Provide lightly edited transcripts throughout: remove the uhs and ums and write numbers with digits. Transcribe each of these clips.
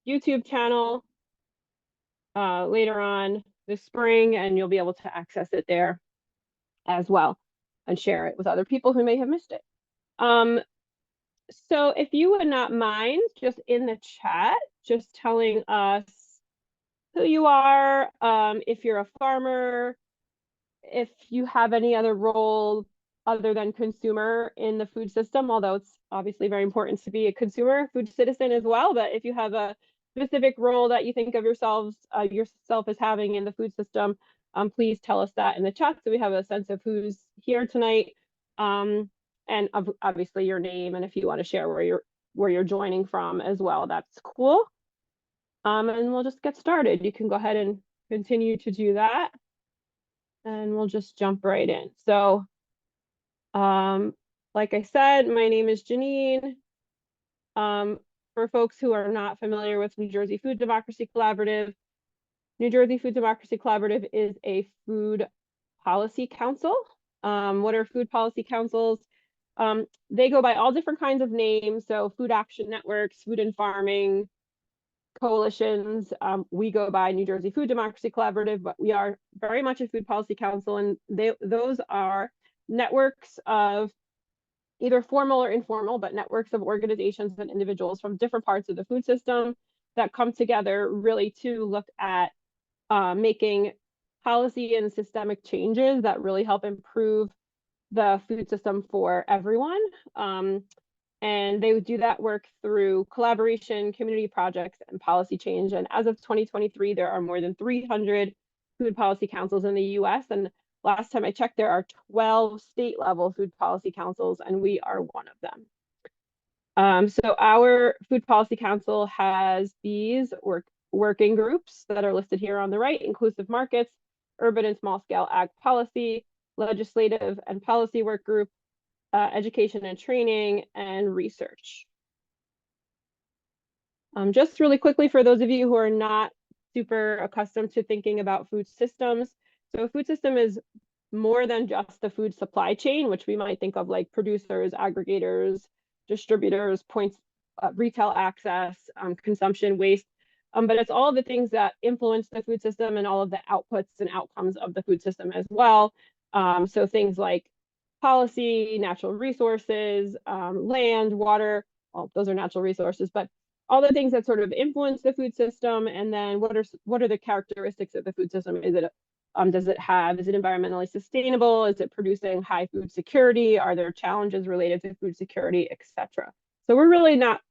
YouTube channel later on this spring, and you'll be able to access it there as well and share it with other people who may have missed it. So if you would not mind, just in the chat, just telling us who you are, if you're a farmer, if you have any other role other than consumer in the food system, although it's obviously very important to be a consumer food citizen as well. But if you have a specific role that you think of yourself as having in the food system, please tell us that in the chat so we have a sense of who's here tonight. And obviously your name, and if you want to share where you're joining from as well, that's cool. And we'll just get started. You can go ahead and continue to do that. And we'll just jump right in. So, like I said, my name is Janine. For folks who are not familiar with New Jersey Food Democracy Collaborative, New Jersey Food Democracy Collaborative is a food policy council. What are food policy councils? They go by all different kinds of names. So food action networks, food and farming, coalitions. We go by New Jersey Food Democracy Collaborative, but we are very much a food policy council, and those are networks of either formal or informal, but networks of organizations and individuals from different parts of the food system that come together really to look at making policy and systemic changes that really help improve the food system for everyone. And they would do that work through collaboration, community projects, and policy change. And as of 2023, there are more than 300 food policy councils in the US. And last time I checked, there are 12 state-level food policy councils, and we are one of them. So our food policy council has these working groups that are listed here on the right: inclusive markets, urban and small-scale ag policy, legislative and policy work group, education and training, and research. Just really quickly, for those of you who are not super accustomed to thinking about food systems, so a food system is more than just the food supply chain, which we might think of like producers, aggregators, distributors, points, retail access, consumption, waste, but it's all of the things that influence the food system and all of the outputs and outcomes of the food system as well. So things like policy, natural resources, land, water, well, those are natural resources, but all the things that sort of influence the food system. And then what are the characteristics of the food system? Is it is it environmentally sustainable? Is it producing high food security? Are there challenges related to food security, etc.? So we're really not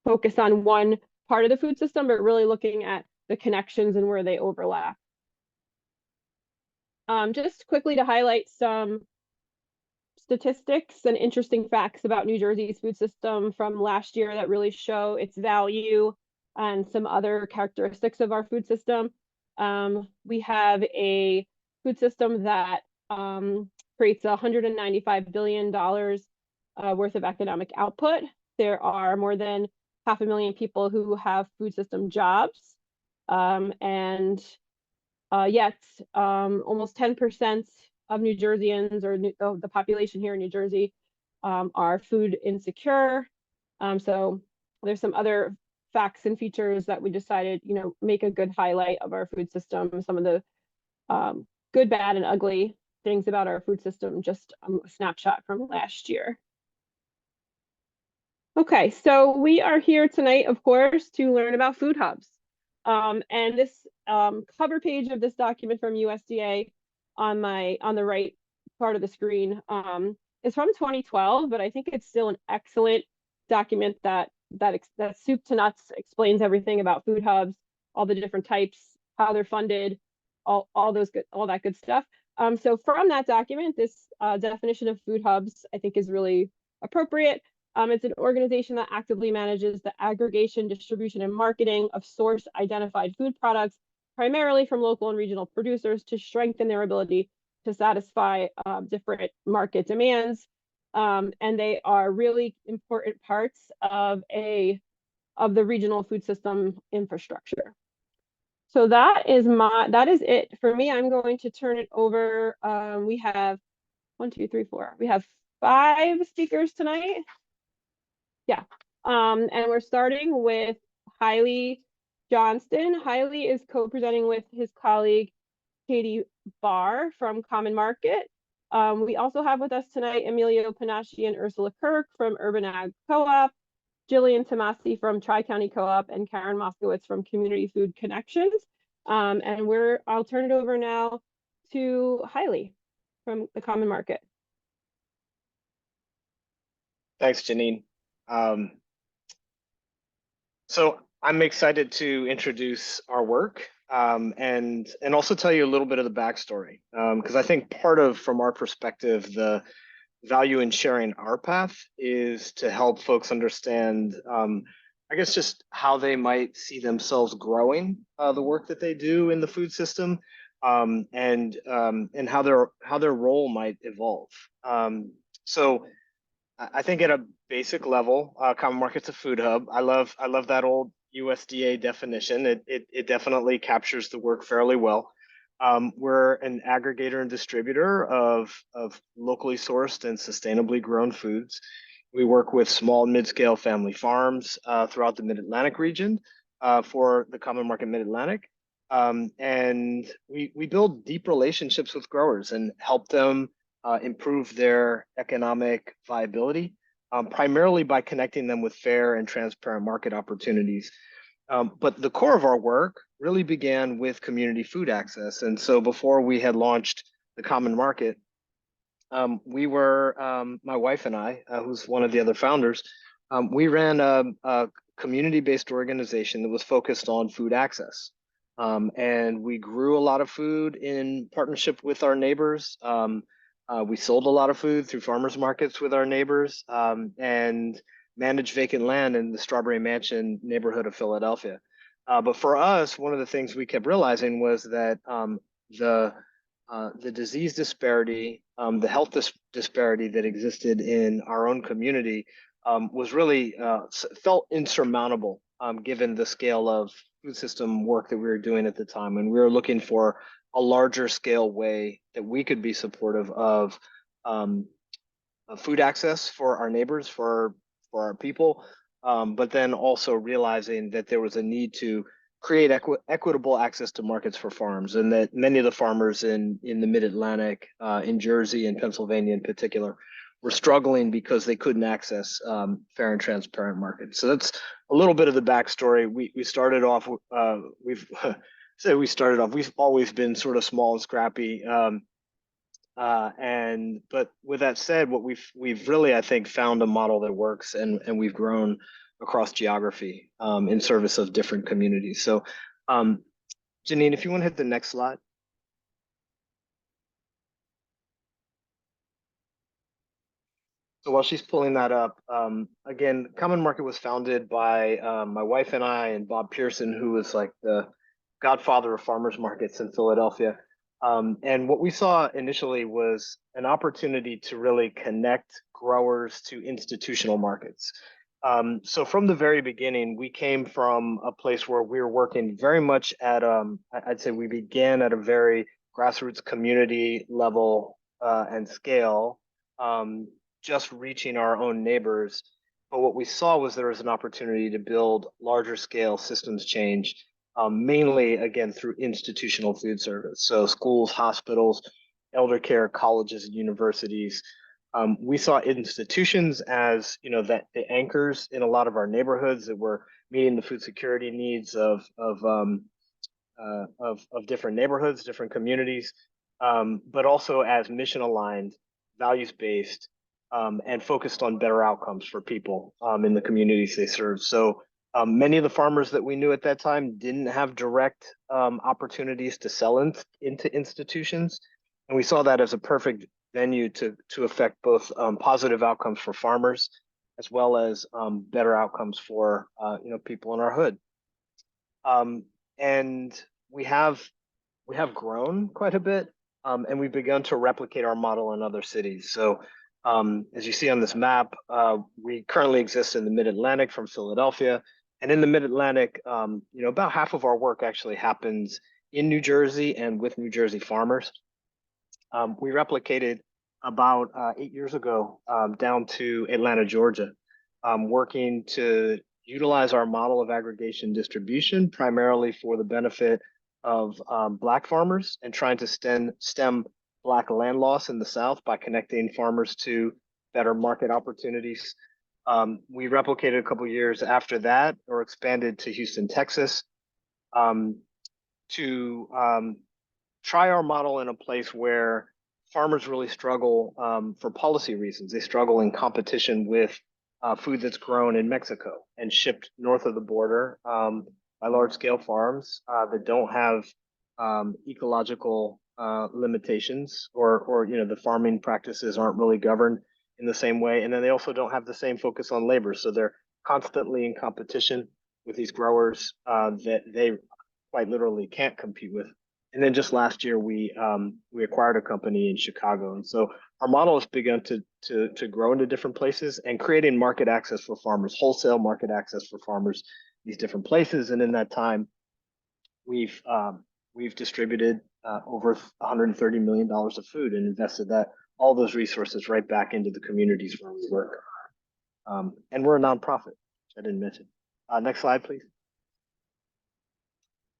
focused on one part of the food system, but really looking at the connections and where they overlap. Just quickly to highlight some statistics and interesting facts about New Jersey's food system from last year that really show its value and some other characteristics of our food system. We have a food system that creates $195 billion worth of economic output. There are more than 500,000 people who have food system jobs, and yet almost 10% of New Jerseyans, or the population here in New Jersey, are food insecure. So there's some other facts and features that we decided, make a good highlight of our food system, some of the good, bad, and ugly things about our food system, just a snapshot from last year. Okay, so we are here tonight, of course, to learn about food hubs. And this cover page of this document from USDA on the right part of the screen is from 2012, but I think it's still an excellent document that soup to nuts explains everything about food hubs, all the different types, how they're funded, all that good stuff. So from that document, this definition of food hubs, I think, is really appropriate. It's an organization that actively manages the aggregation, distribution, and marketing of source identified food products, primarily from local and regional producers, to strengthen their ability to satisfy different market demands. And they are really important parts of the regional food system infrastructure. So that is it for me. I'm going to turn it over. We have 1, 2, 3, 4. We have 5 speakers tonight. Yeah. And we're starting with Hailey Johnston. Hailey is co-presenting with his colleague Katie Barr from Common Market. We also have with us tonight Emilio Panasci and Ursula Kirk from Urban Ag Co-op, Jillian Tomasi from Tri-County Co-op, and Karen Moskowitz from Community Food Connections. And I'll turn it over now to Hailey from the Common Market. Thanks, Janine. So I'm excited to introduce our work and also tell you a little bit of the backstory, because I think from our perspective, the value in sharing our path is to help folks understand, I guess, just how they might see themselves growing the work that they do in the food system, and how their role might evolve. So I think at a basic level, Common Market's a food hub. I love that old USDA definition. It definitely captures the work fairly well. We're an aggregator and distributor of locally sourced and sustainably grown foods. We work with small and mid-scale family farms throughout the Mid-Atlantic region for the Common Market Mid-Atlantic. And we build deep relationships with growers and help them improve their economic viability, primarily by connecting them with fair and transparent market opportunities. But the core of our work really began with community food access. And so before we had launched the Common Market, we were, my wife and I, who's one of the other founders, we ran a community-based organization that was focused on food access. And we grew a lot of food in partnership with our neighbors. We sold a lot of food through farmers markets with our neighbors, and managed vacant land in the Strawberry Mansion neighborhood of Philadelphia. But for us, one of the things we kept realizing was that the disease disparity, the health disparity that existed in our own community was really felt insurmountable, given the scale of food system work that we were doing at the time. And we were looking for a larger scale way that we could be supportive of food access for our neighbors, for our people, but then also realizing that there was a need to create equitable access to markets for farms, and that many of the farmers in the Mid-Atlantic, in Jersey and Pennsylvania in particular, were struggling because they couldn't access fair and transparent markets. So that's a little bit of the backstory. We started off, we've always been sort of small and scrappy. But with that said, what we've really, I think, found a model that works, and we've grown across geography in service of different communities. So, Janine, if you want to hit the next slide. So while she's pulling that up, again, Common Market was founded by my wife and I and Bob Pearson, who was like the godfather of farmers markets in Philadelphia. And what we saw initially was an opportunity to really connect growers to institutional markets. So from the very beginning, we came from a place where we were working very much at, I'd say we began at a very grassroots community level and scale, just reaching our own neighbors. But what we saw was there was an opportunity to build larger scale systems change, mainly, again, through institutional food service. So schools, hospitals, elder care, colleges, and universities. We saw institutions as, that the anchors in a lot of our neighborhoods that were meeting the food security needs of different neighborhoods, different communities, but also as mission aligned, values based, and focused on better outcomes for people in the communities they serve. So many of the farmers that we knew at that time didn't have direct opportunities to sell into institutions, and we saw that as a perfect venue to affect both positive outcomes for farmers as well as better outcomes for people in our hood. And we have grown quite a bit, and we've begun to replicate our model in other cities. So as you see on this map, we currently exist in the Mid-Atlantic from Philadelphia. And in the Mid-Atlantic, about half of our work actually happens in New Jersey and with New Jersey farmers. We replicated about 8 years ago down to Atlanta, Georgia, working to utilize our model of aggregation distribution primarily for the benefit of Black farmers and trying to stem Black land loss in the South by connecting farmers to better market opportunities. We replicated a couple years after that, or expanded to Houston, Texas, to try our model in a place where farmers really struggle for policy reasons. They struggle in competition with food that's grown in Mexico and shipped north of the border by large-scale farms that don't have ecological limitations, or the farming practices aren't really governed in the same way, and then they also don't have the same focus on labor, so they're constantly in competition with these growers that they quite literally can't compete with. And then just last year, we acquired a company in Chicago, and so our model has begun to grow into different places and creating market access for farmers, wholesale market access for farmers, these different places. And in that time, we've distributed over $130 million of food and invested all those resources right back into the communities where we work. And we're a nonprofit, which I didn't mention. Next slide, please.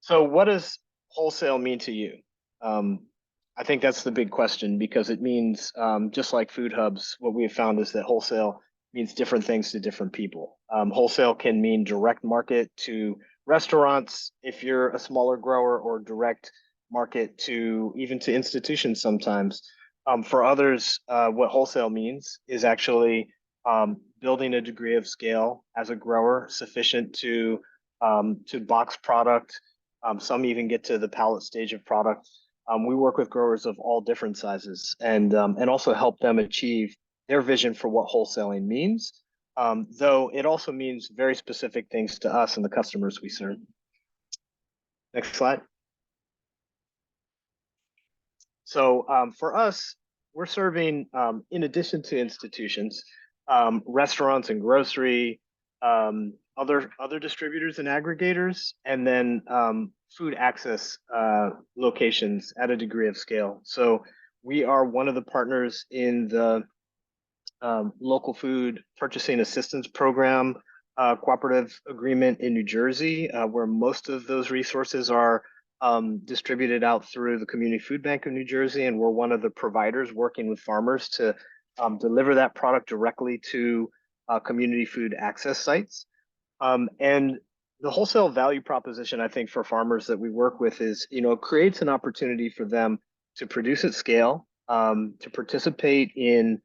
So what does wholesale mean to you? I think that's the big question, because it means, just like food hubs, what we have found is that wholesale means different things to different people. Wholesale can mean direct market to restaurants if you're a smaller grower, or direct market to even to institutions sometimes. For others, what wholesale means is actually building a degree of scale as a grower sufficient to box product. Some even get to the pallet stage of product. We work with growers of all different sizes, and also help them achieve their vision for what wholesaling means, though it also means very specific things to us and the customers we serve. Next slide. So for us, we're serving, in addition to institutions, restaurants and grocery, other distributors and aggregators, and then food access locations at a degree of scale. So we are one of the partners in the local food purchasing assistance program cooperative agreement in New Jersey, where most of those resources are distributed out through the Community Food Bank of New Jersey, and we're one of the providers working with farmers to deliver that product directly to community food access sites. And the wholesale value proposition, I think, for farmers that we work with is, creates an opportunity for them to produce at scale, to participate in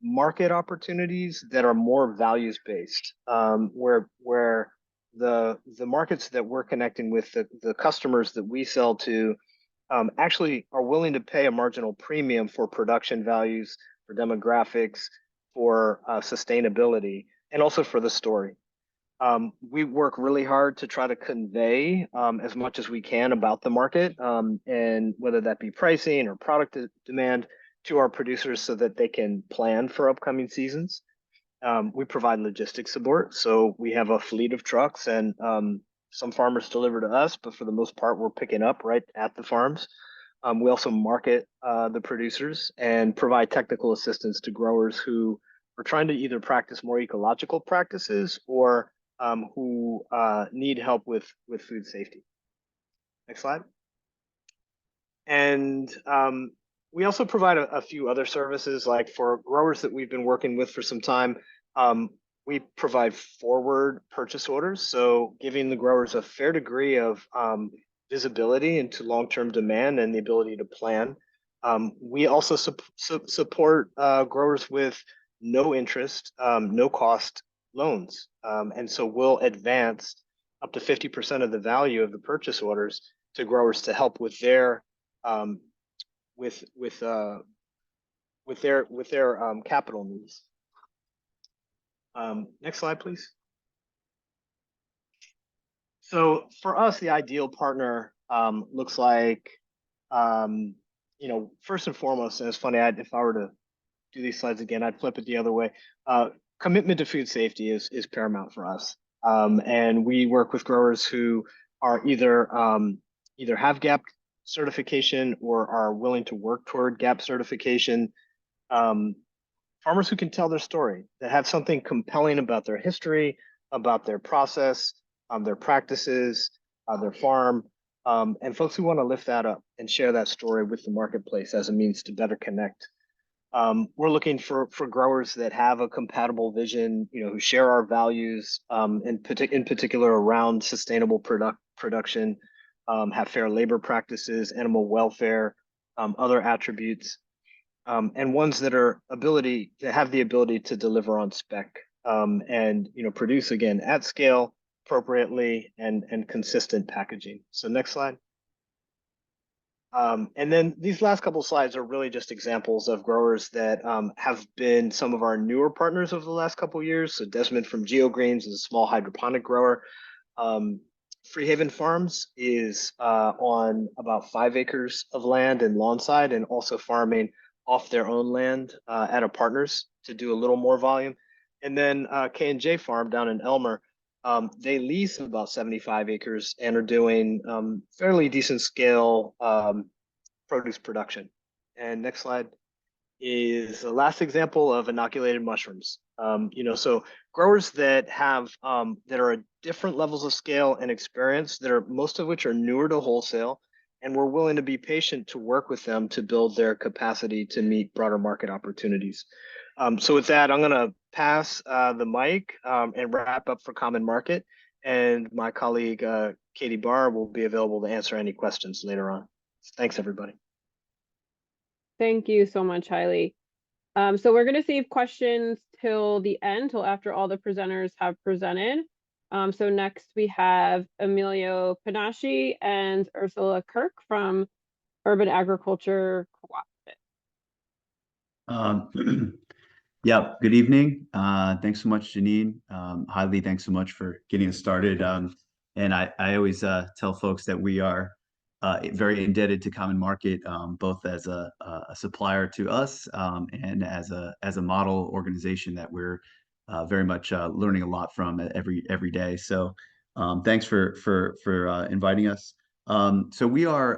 market opportunities that are more values-based, where the markets that we're connecting with, the customers that we sell to, actually are willing to pay a marginal premium for production values, for demographics, for sustainability, and also for the story. We work really hard to try to convey as much as we can about the market, and whether that be pricing or product demand, to our producers so that they can plan for upcoming seasons. We provide logistics support, so we have a fleet of trucks, and some farmers deliver to us, but for the most part, we're picking up right at the farms. We also market the producers and provide technical assistance to growers who are trying to either practice more ecological practices, or who need help with food safety. Next slide. And we also provide a few other services, like for growers that we've been working with for some time. We provide forward purchase orders, so giving the growers a fair degree of visibility into long-term demand and the ability to plan. We also support growers with no interest, no cost loans. And so we'll advance up to 50% of the value of the purchase orders to growers to help with their capital needs. Next slide, please. So for us, the ideal partner looks like, first and foremost, and it's funny, if I were to do these slides again, I'd flip it the other way. Commitment to food safety is paramount for us. And we work with growers who are either have GAP certification or are willing to work toward GAP certification. Farmers who can tell their story, that have something compelling about their history, about their process, their practices, their farm, and folks who want to lift that up and share that story with the marketplace as a means to better connect. We're looking for growers that have a compatible vision, who share our values, in particular around sustainable production, have fair labor practices, animal welfare, other attributes, and ones that have the ability to deliver on spec, and produce again at scale, appropriately, and consistent packaging. So next slide. And then these last couple of slides are really just examples of growers that have been some of our newer partners over the last couple of years. So Desmond from GeoGreens is a small hydroponic grower. Freehaven Farms is on about 5 acres of land in Lawnside, and also farming off their own land at a partner's to do a little more volume. And then K&J Farm down in Elmer, they lease about 75 acres and are doing fairly decent scale produce production. And next slide is the last example of inoculated mushrooms. So growers that have that are at different levels of scale and experience, that are most of which are newer to wholesale, and we're willing to be patient to work with them to build their capacity to meet broader market opportunities. So with that, I'm going to pass the mic and wrap up for Common Market, and my colleague Katie Barr will be available to answer any questions later on. Thanks, everybody. Thank you so much, Hailey. So we're going to save questions till the end, till after all the presenters have presented. So next we have Emilio Panache and Ursula Kirk from Urban Agriculture Cooperative. Yeah, good evening. Thanks so much, Janine. Hailey, thanks so much for getting us started. And I always tell folks that we are very indebted to Common Market, both as a supplier to us and as a model organization that we're very much learning a lot from every day. So thanks for inviting us. So we are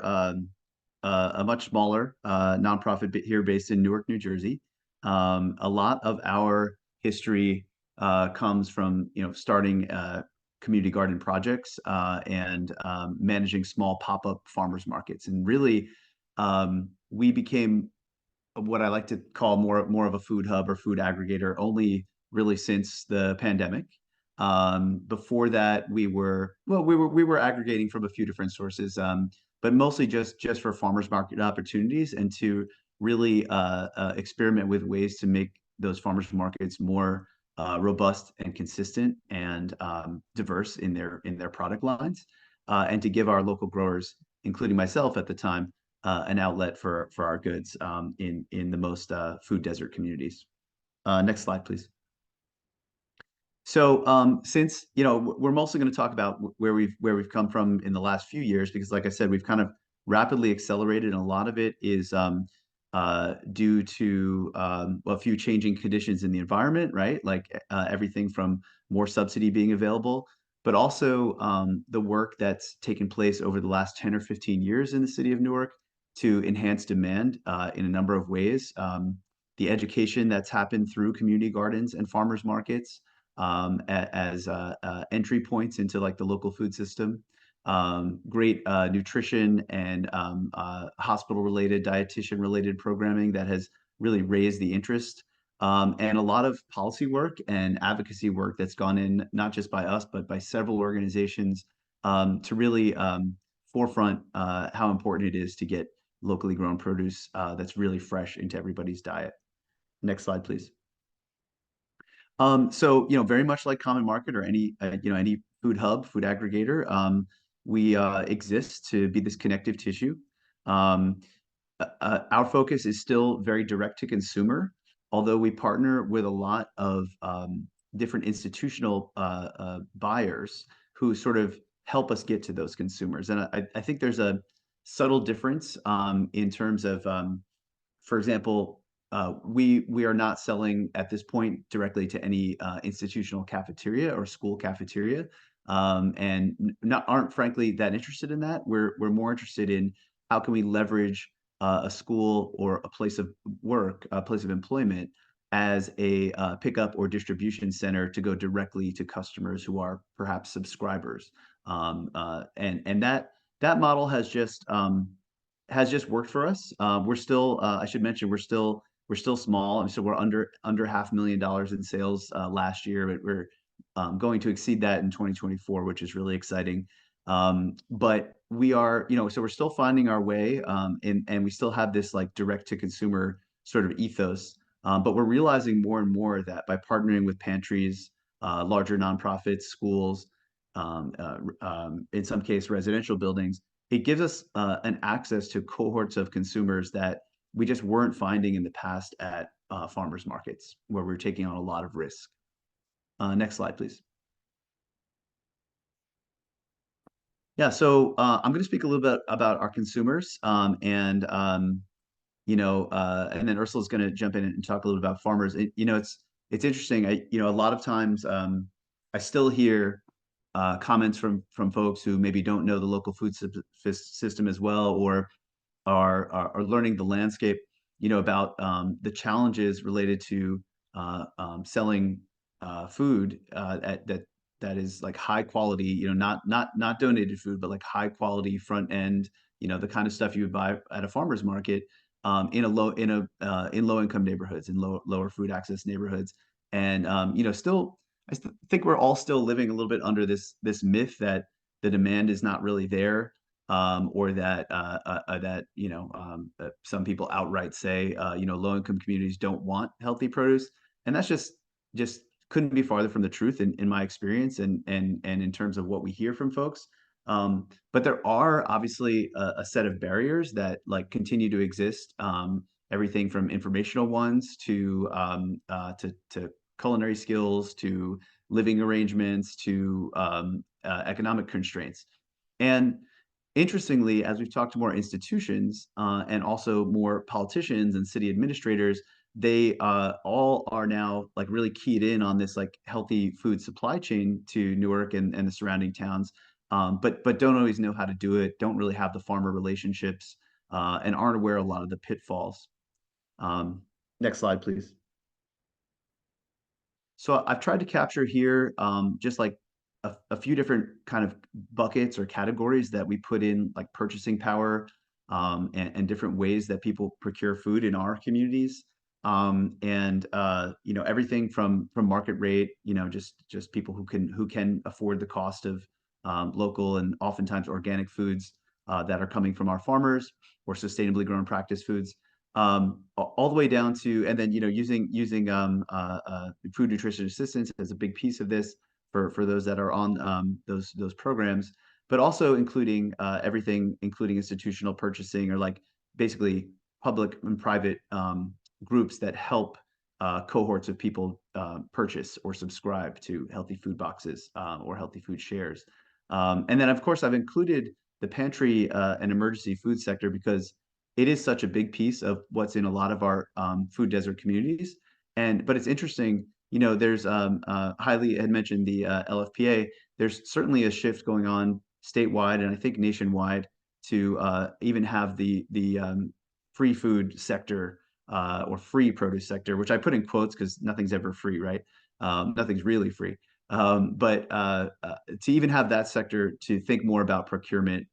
a much smaller nonprofit here based in Newark, New Jersey. A lot of our history comes from starting community garden projects and managing small pop-up farmers markets. And really, we became what I like to call more of a food hub or food aggregator only really since the pandemic. Before that, we were aggregating from a few different sources, but mostly just for farmers market opportunities and to really experiment with ways to make those farmers markets more robust and consistent and diverse in their product lines, and to give our local growers, including myself at the time, an outlet for our goods in the most food desert communities. Next slide, please. So since we're mostly going to talk about where we've come from in the last few years, because like I said, we've kind of rapidly accelerated, and a lot of it is due to a few changing conditions in the environment, right? Like everything from more subsidy being available, but also the work that's taken place over the last 10 or 15 years in the city of Newark to enhance demand in a number of ways. The education that's happened through community gardens and farmers markets as entry points into like the local food system. Great nutrition and hospital-related, dietitian-related programming that has really raised the interest, and a lot of policy work and advocacy work that's gone in, not just by us, but by several organizations to really forefront how important it is to get locally grown produce that's really fresh into everybody's diet. Next slide, please. So, very much like Common Market or any food hub, food aggregator, we exist to be this connective tissue. Our focus is still very direct to consumer, although we partner with a lot of different institutional buyers who sort of help us get to those consumers. And I think there's a subtle difference in terms of, for example, we are not selling at this point directly to any institutional cafeteria or school cafeteria, and aren't frankly that interested in that. We're more interested in how can we leverage a school or a place of work, a place of employment as a pickup or distribution center to go directly to customers who are perhaps subscribers. And that model has just worked for us. We're still, I should mention, we're still small, and so we're under $500,000 in sales last year. But we're going to exceed that in 2024, which is really exciting. But we are, so we're still finding our way, and we still have this like direct to consumer sort of ethos. But we're realizing more and more that by partnering with pantries, larger nonprofits, schools, in some case residential buildings, it gives us an access to cohorts of consumers that we just weren't finding in the past at farmers markets, where we're taking on a lot of risk. Next slide, please. Yeah, so I'm going to speak a little bit about our consumers, and then Ursula's going to jump in and talk a little about farmers. It's interesting. A lot of times I still hear comments from folks who maybe don't know the local food system as well, or are learning the landscape, about the challenges related to selling food that is like high quality, not donated food, but like high quality front end, the kind of stuff you would buy at a farmer's market, in low income neighborhoods, in lower food access neighborhoods. And I think we're all still living a little bit under this myth that the demand is not really there, or that some people outright say low income communities don't want healthy produce, and that's just couldn't be farther from the truth in my experience, and in terms of what we hear from folks. But there are obviously a set of barriers that like continue to exist. Everything from informational ones to culinary skills, to living arrangements, to economic constraints. And interestingly, as we've talked to more institutions and also more politicians and city administrators, they all are now like really keyed in on this like healthy food supply chain to Newark and the surrounding towns, but don't always know how to do it, don't really have the farmer relationships, and aren't aware of a lot of the pitfalls. Next slide, please. So I've tried to capture here just like a few different kind of buckets or categories that we put in, like purchasing power, and different ways that people procure food in our communities. Everything from market rate, just people who can afford the cost of local and oftentimes organic foods that are coming from our farmers, or sustainably grown practice foods, all the way down to, and then using food nutrition assistance as a big piece of this for those that are on those programs, but also including everything, including institutional purchasing, or like basically public and private groups that help cohorts of people purchase or subscribe to healthy food boxes, or healthy food shares. And then, of course, I've included the pantry and emergency food sector because it is such a big piece of what's in a lot of our food desert communities. But it's interesting, there's Hailey had mentioned the LFPA. There's certainly a shift going on statewide, and I think nationwide, to even have the free food sector, or free produce sector, which I put in quotes because nothing's ever free, right? Nothing's really free. But to even have that sector to think more about procurement,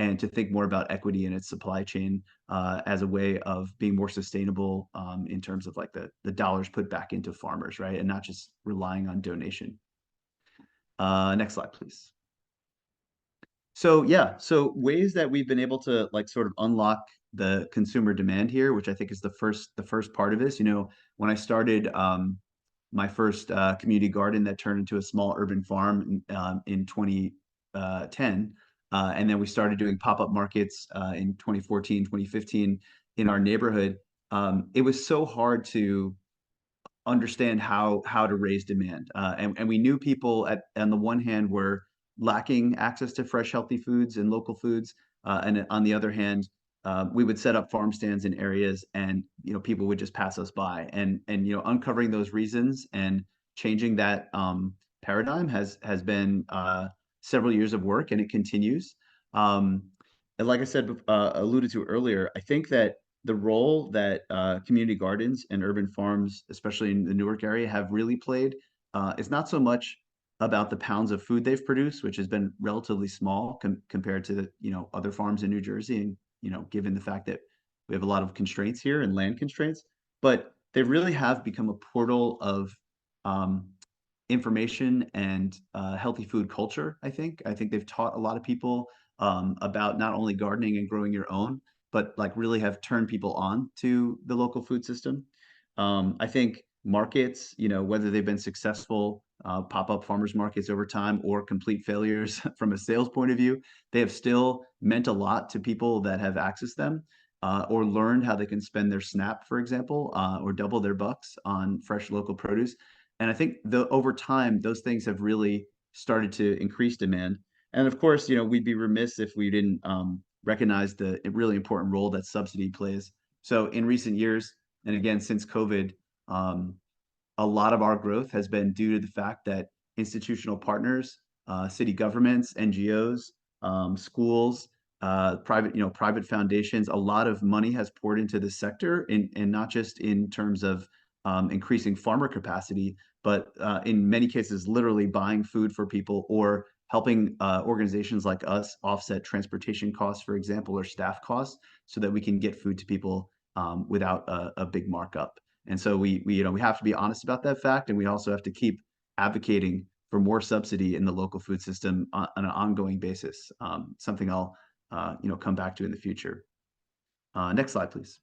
and to think more about equity in its supply chain, as a way of being more sustainable, in terms of like the dollars put back into farmers, right? And not just relying on donation. Next slide, please. So yeah, so ways that we've been able to like sort of unlock the consumer demand here, which I think is the first part of this. When I started my first community garden that turned into a small urban farm in 2010. And then we started doing pop-up markets in 2014, 2015 in our neighborhood. It was so hard to understand how to raise demand. And we knew people on the one hand were lacking access to fresh, healthy foods and local foods. And on the other hand, we would set up farm stands in areas, and people would just pass us by. And uncovering those reasons and changing that paradigm has been several years of work, and it continues. And like I said, alluded to earlier, I think that the role that community gardens and urban farms, especially in the Newark area, have really played is not so much about the pounds of food they've produced, which has been relatively small compared to other farms in New Jersey, and given the fact that we have a lot of constraints here and land constraints, but they really have become a portal of um, information and healthy food culture. I think they've taught a lot of people about not only gardening and growing your own, but like really have turned people on to the local food system. I think markets, whether they've been successful pop-up farmers markets over time or complete failures from a sales point of view, they have still meant a lot to people that have accessed them or learned how they can spend their SNAP, for example, or double their bucks on fresh local produce. And I think over time, those things have really started to increase demand. And of course, we'd be remiss if we didn't recognize the really important role that subsidy plays. So in recent years, and again, since COVID, um, a lot of our growth has been due to the fact that institutional partners, city governments, NGOs, schools, private foundations, a lot of money has poured into the sector, and not just in terms of increasing farmer capacity, but in many cases, literally buying food for people or helping organizations like us offset transportation costs, for example, or staff costs, so that we can get food to people without a big markup. And so we have to be honest about that fact, and we also have to keep advocating for more subsidy in the local food system on an ongoing basis. Something I'll come back to in the future. Next slide, please.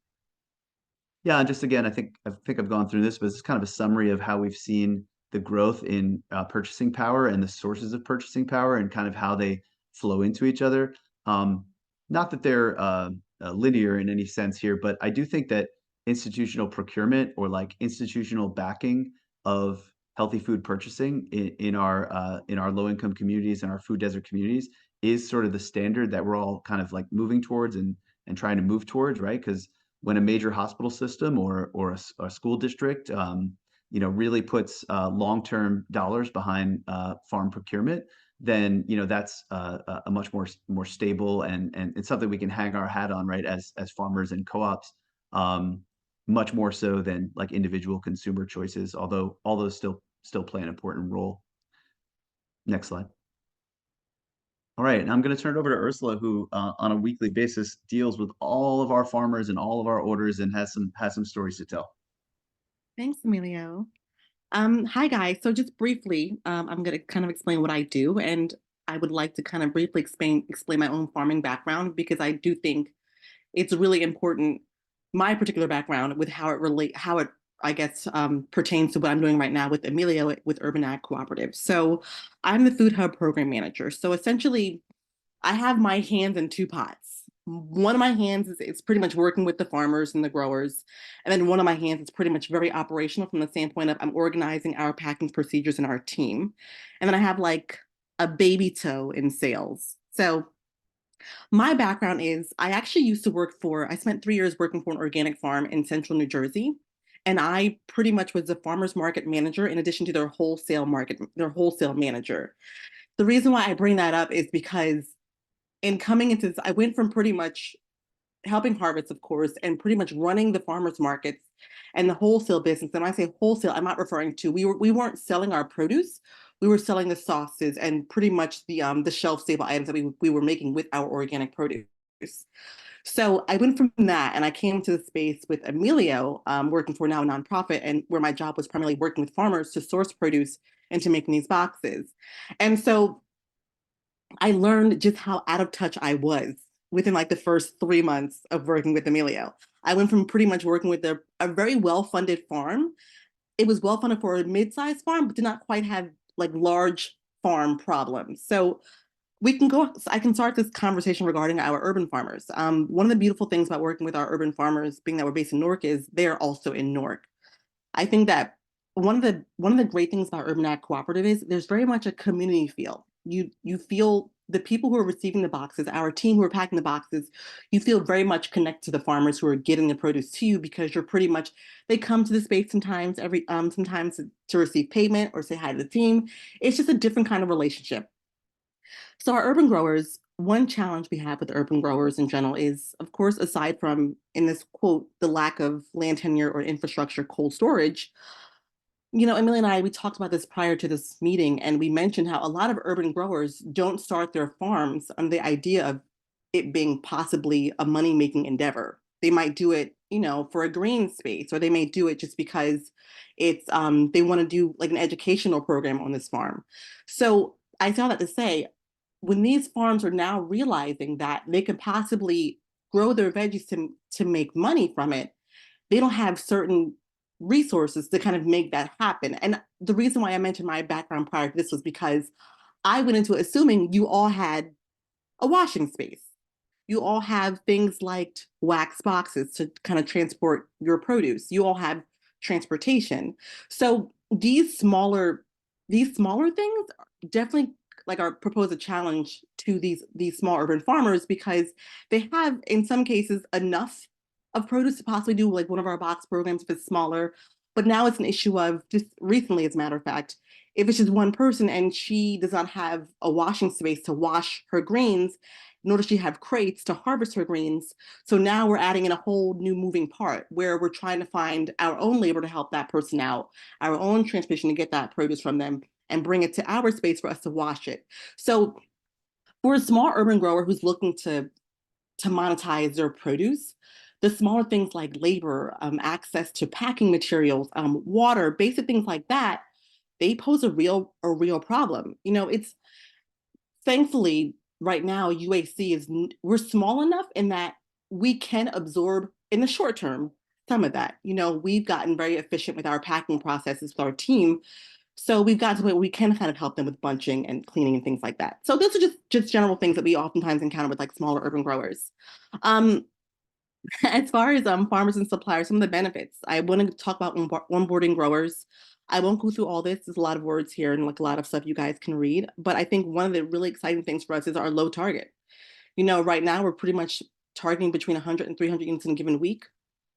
Yeah, and just again, I think I've gone through this, but it's kind of a summary of how we've seen the growth in purchasing power and the sources of purchasing power and kind of how they flow into each other. Not that they're linear in any sense here, but I do think that institutional procurement or like institutional backing of healthy food purchasing in our low-income communities and our food desert communities is sort of the standard that we're all kind of like moving towards and trying to move towards, right? Because when a major hospital system or a school district, really puts long-term dollars behind farm procurement, then that's a much more stable and it's something we can hang our hat on, right? As farmers and co-ops, much more so than like individual consumer choices. Although all those still play an important role. Next slide. All right, and I'm going to turn it over to Ursula, who on a weekly basis deals with all of our farmers and all of our orders and has some stories to tell. Thanks, Emilio. Hi, guys. So just briefly, I'm going to kind of explain what I do, and I would like to kind of briefly explain my own farming background because I do think it's really important, my particular background with how it I guess pertains to what I'm doing right now with Emilio with Urban Ag Cooperative. So I'm the Food Hub Program Manager. So essentially, I have my hands in two pots. One of my hands is pretty much working with the farmers and the growers. And then one of my hands is pretty much very operational from the standpoint of I'm organizing our packing procedures in our team. And then I have like a baby toe in sales. So my background is I actually used to I spent 3 years working for an organic farm in central New Jersey. And I pretty much was a farmer's market manager in addition to their wholesale manager. The reason why I bring that up is because in coming into this, I went from pretty much helping harvest, of course, and pretty much running the farmers markets and the wholesale business. And when I say wholesale, I'm not referring to we weren't selling our produce. We were selling the sauces and pretty much the shelf stable items that we were making with our organic produce. So I went from that and I came to the space with Emilio, working for now a nonprofit, and where my job was primarily working with farmers to source produce into making these boxes. And so I learned just how out of touch I was within like the first 3 months of working with Emilio. I went from pretty much working with a very well-funded farm. It was well-funded for a mid-sized farm, but did not quite have like large farm problems. So I can start this conversation regarding our urban farmers. One of the beautiful things about working with our urban farmers, being that we're based in Newark, is they're also in Newark. I think that one of the great things about Urban Ag Cooperative is there's very much a community feel. You feel the people who are receiving the boxes, our team who are packing the boxes, you feel very much connected to the farmers who are getting the produce to you because they come to the space sometimes sometimes to receive payment or say hi to the team. It's just a different kind of relationship. So our urban growers, one challenge we have with urban growers in general is, of course, aside from, in this quote, the lack of land tenure or infrastructure, cold storage, Emily and I, we talked about this prior to this meeting, and we mentioned how a lot of urban growers don't start their farms on the idea of it being possibly a money-making endeavor. They might do it, for a green space, or they may do it just because it's they want to do like an educational program on this farm. So I saw that to say, when these farms are now realizing that they can possibly grow their veggies to make money from it, they don't have certain resources to kind of make that happen. And the reason why I mentioned my background prior to this was because I went into assuming you all had a washing space. You all have things like wax boxes to kind of transport your produce. You all have transportation. So these smaller things definitely like are propose a challenge to these small urban farmers, because they have in some cases enough of produce to possibly do like one of our box programs if it's smaller. But now it's an issue of, just recently, as a matter of fact, if it's just one person and she does not have a washing space to wash her greens, nor does she have crates to harvest her greens. So now we're adding in a whole new moving part where we're trying to find our own labor to help that person out, our own transportation to get that produce from them and bring it to our space for us to wash it. So for a small urban grower who's looking to monetize their produce, the smaller things like labor, access to packing materials, water, basic things like that, they pose a real problem. It's thankfully right now UAC we're small enough in that we can absorb in the short term some of that. We've gotten very efficient with our packing processes with our team, so we've got to where we can kind of help them with bunching and cleaning and things like that. So those are just general things that we oftentimes encounter with like smaller urban growers. Um, as far as farmers and suppliers, some of the benefits, I want to talk about onboarding growers. I won't go through all this. There's a lot of words here and like a lot of stuff you guys can read. But I think one of the really exciting things for us is our low target. Right now we're pretty much targeting between 100 and 300 units in a given week.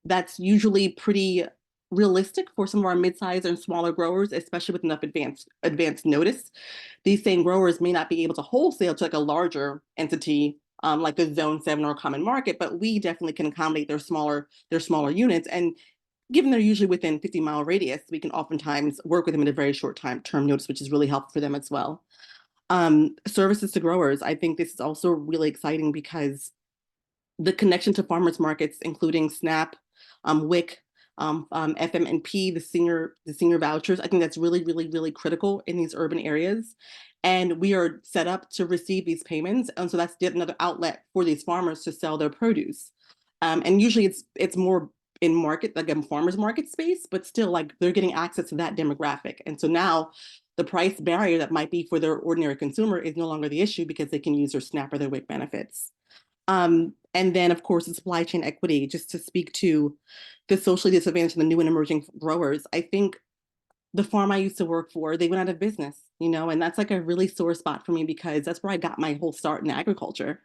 That's usually pretty realistic for some of our mid-sized and smaller growers, especially with enough advanced notice. These same growers may not be able to wholesale to like a larger entity, like a Zone 7 or a common market, but we definitely can accommodate their smaller units. And given they're usually within 50-mile radius, we can oftentimes work with them in a very short term notice, which is really helpful for them as well. Services to growers. I think this is also really exciting because the connection to farmers markets, including SNAP, WIC, FMNP, the senior vouchers, I think that's really, really, really critical in these urban areas. And we are set up to receive these payments. And so that's yet another outlet for these farmers to sell their produce. And usually it's more in market, like a farmers market space, but still like they're getting access to that demographic. And so now the price barrier that might be for their ordinary consumer is no longer the issue because they can use their SNAP or their WIC benefits. And then, of course, the supply chain equity, just to speak to the socially disadvantaged and the new and emerging growers. I think the farm I used to work for, they went out of business, and that's like a really sore spot for me because that's where I got my whole start in agriculture.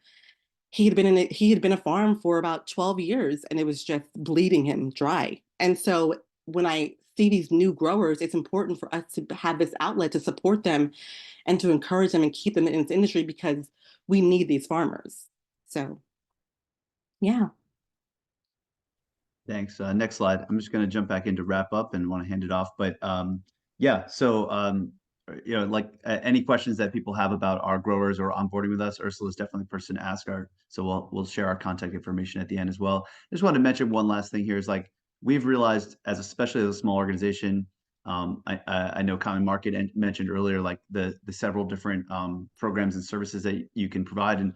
He had been a farm for about 12 years and it was just bleeding him dry. And so when I see these new growers, it's important for us to have this outlet to support them and to encourage them and keep them in this industry because we need these farmers. So, yeah. Thanks. Next slide. I'm just going to jump back in to wrap up and want to hand it off. But yeah, so like any questions that people have about our growers or onboarding with us, Ursula is definitely the person to ask. So we'll share our contact information at the end as well. I just wanted to mention one last thing here is like we've realized especially as a small organization, I know Common Market mentioned earlier like the several different programs and services that you can provide, and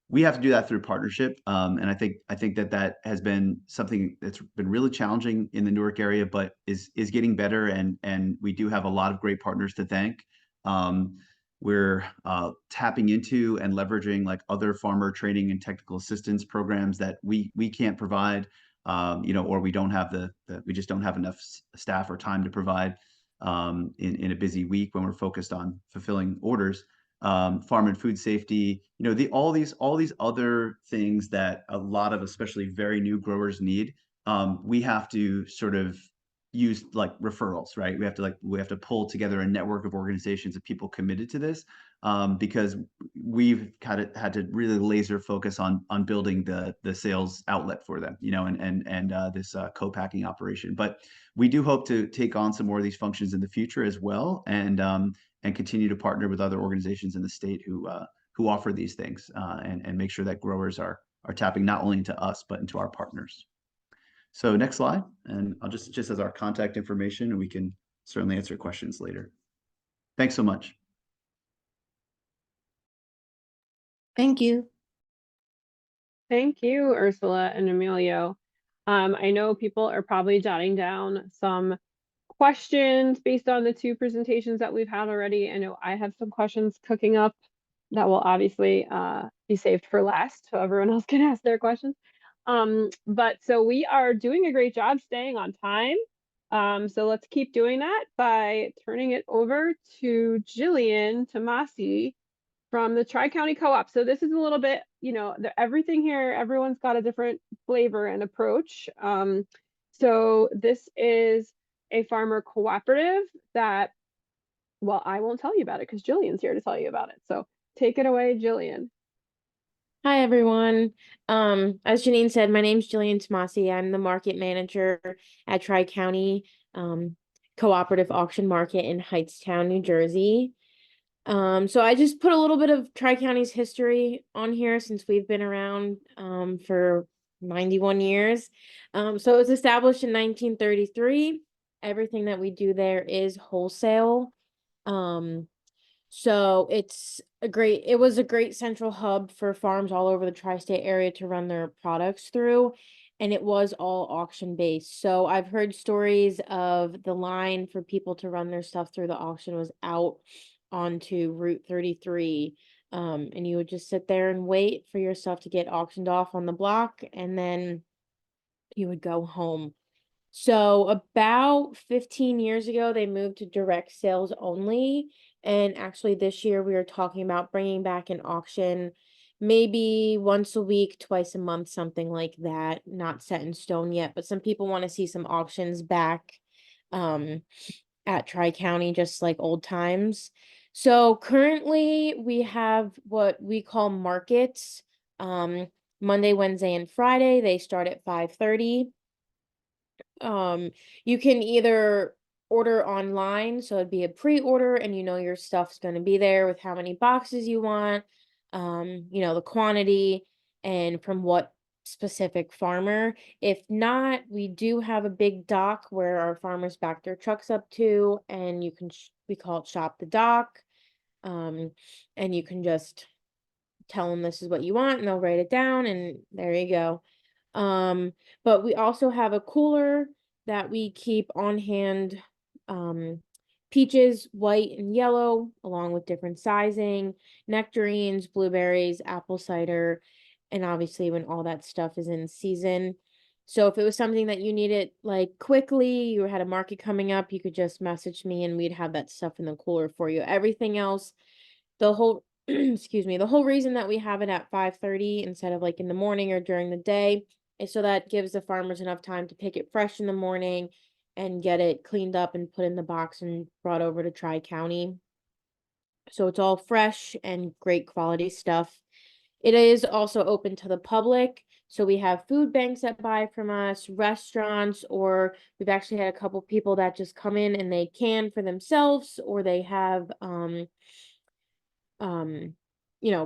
we have to do that through partnership. And I think that has been something that's been really challenging in the Newark area, but is getting better. And we do have a lot of great partners to thank. We're tapping into and leveraging like other farmer training and technical assistance programs that we can't provide, or we don't have we just don't have enough staff or time to provide in a busy week when we're focused on fulfilling orders. Farm and food safety, all these other things that a lot of especially very new growers need. We have to sort of use like referrals, right? We have to pull together a network of organizations of people committed to this, because we've had to really laser focus on building the sales outlet for them, and this co-packing operation. But we do hope to take on some more of these functions in the future as well, and continue to partner with other organizations in the state who offer these things, and make sure that growers are tapping not only into us but into our partners. So next slide, and I'll just as our contact information, and we can certainly answer questions later. Thanks so much. Thank you. Thank you, Ursula and Emilio. I know people are probably jotting down some questions based on the two presentations that we've had already. I know I have some questions cooking up that will obviously be saved for last, so everyone else can ask their questions. But so we are doing a great job staying on time. So let's keep doing that by turning it over to Jillian Tomasi from the Tri-County Co-op. So this is a little bit, everything here, everyone's got a different flavor and approach. So this is a farmer cooperative that, well, I won't tell you about it because Jillian's here to tell you about it. So take it away, Jillian. Hi, everyone. As Janine said, my name's Jillian Tomasi. I'm the market manager at Tri-County Cooperative Auction Market in Hightstown, New Jersey. So I just put a little bit of Tri-County's history on here since we've been around for 91 years. So it was established in 1933. Everything that we do there is wholesale. So it was a great central hub for farms all over the tri-state area to run their products through, and it was all auction based. So I've heard stories of the line for people to run their stuff through the auction was out onto Route 33. And you would just sit there and wait for your stuff to get auctioned off on the block, and then you would go home. So about 15 years ago, they moved to direct sales only. And actually this year we are talking about bringing back an auction, maybe once a week, twice a month, something like that. Not set in stone yet, but some people want to see some auctions back at Tri-County, just like old times. So currently we have what we call markets, Monday, Wednesday, and Friday. They start at 5:30. You can either order online, so it'd be a pre-order, and your stuff's going to be there with how many boxes you want, the quantity, and from what specific farmer. If not, we do have a big dock where our farmers back their trucks up to, and you can we call it shop the dock, and you can just tell them this is what you want, and they'll write it down, and there you go. But we also have a cooler that we keep on hand, peaches, white and yellow, along with different sizing, nectarines, blueberries, apple cider, and obviously when all that stuff is in season. So if it was something that you needed like quickly, you had a market coming up, you could just message me and we'd have that stuff in the cooler for you. Everything else, the whole excuse me, the whole reason that we have it at 5:30 instead of like in the morning or during the day is so that gives the farmers enough time to pick it fresh in the morning and get it cleaned up and put in the box and brought over to Tri-County. So it's all fresh and great quality stuff. It is also open to the public. So we have food banks that buy from us, restaurants, or we've actually had a couple people that just come in and they can for themselves, or they have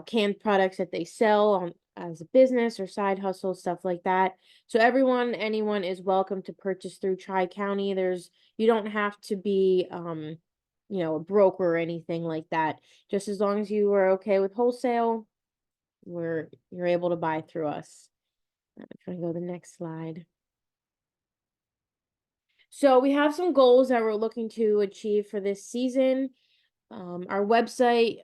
canned products that they sell as a business or side hustle, stuff like that. So anyone is welcome to purchase through Tri-County. You don't have to be, a broker or anything like that. Just as long as you are okay with wholesale, you're able to buy through us. I'm going to go to the next slide. So we have some goals that we're looking to achieve for this season. Our website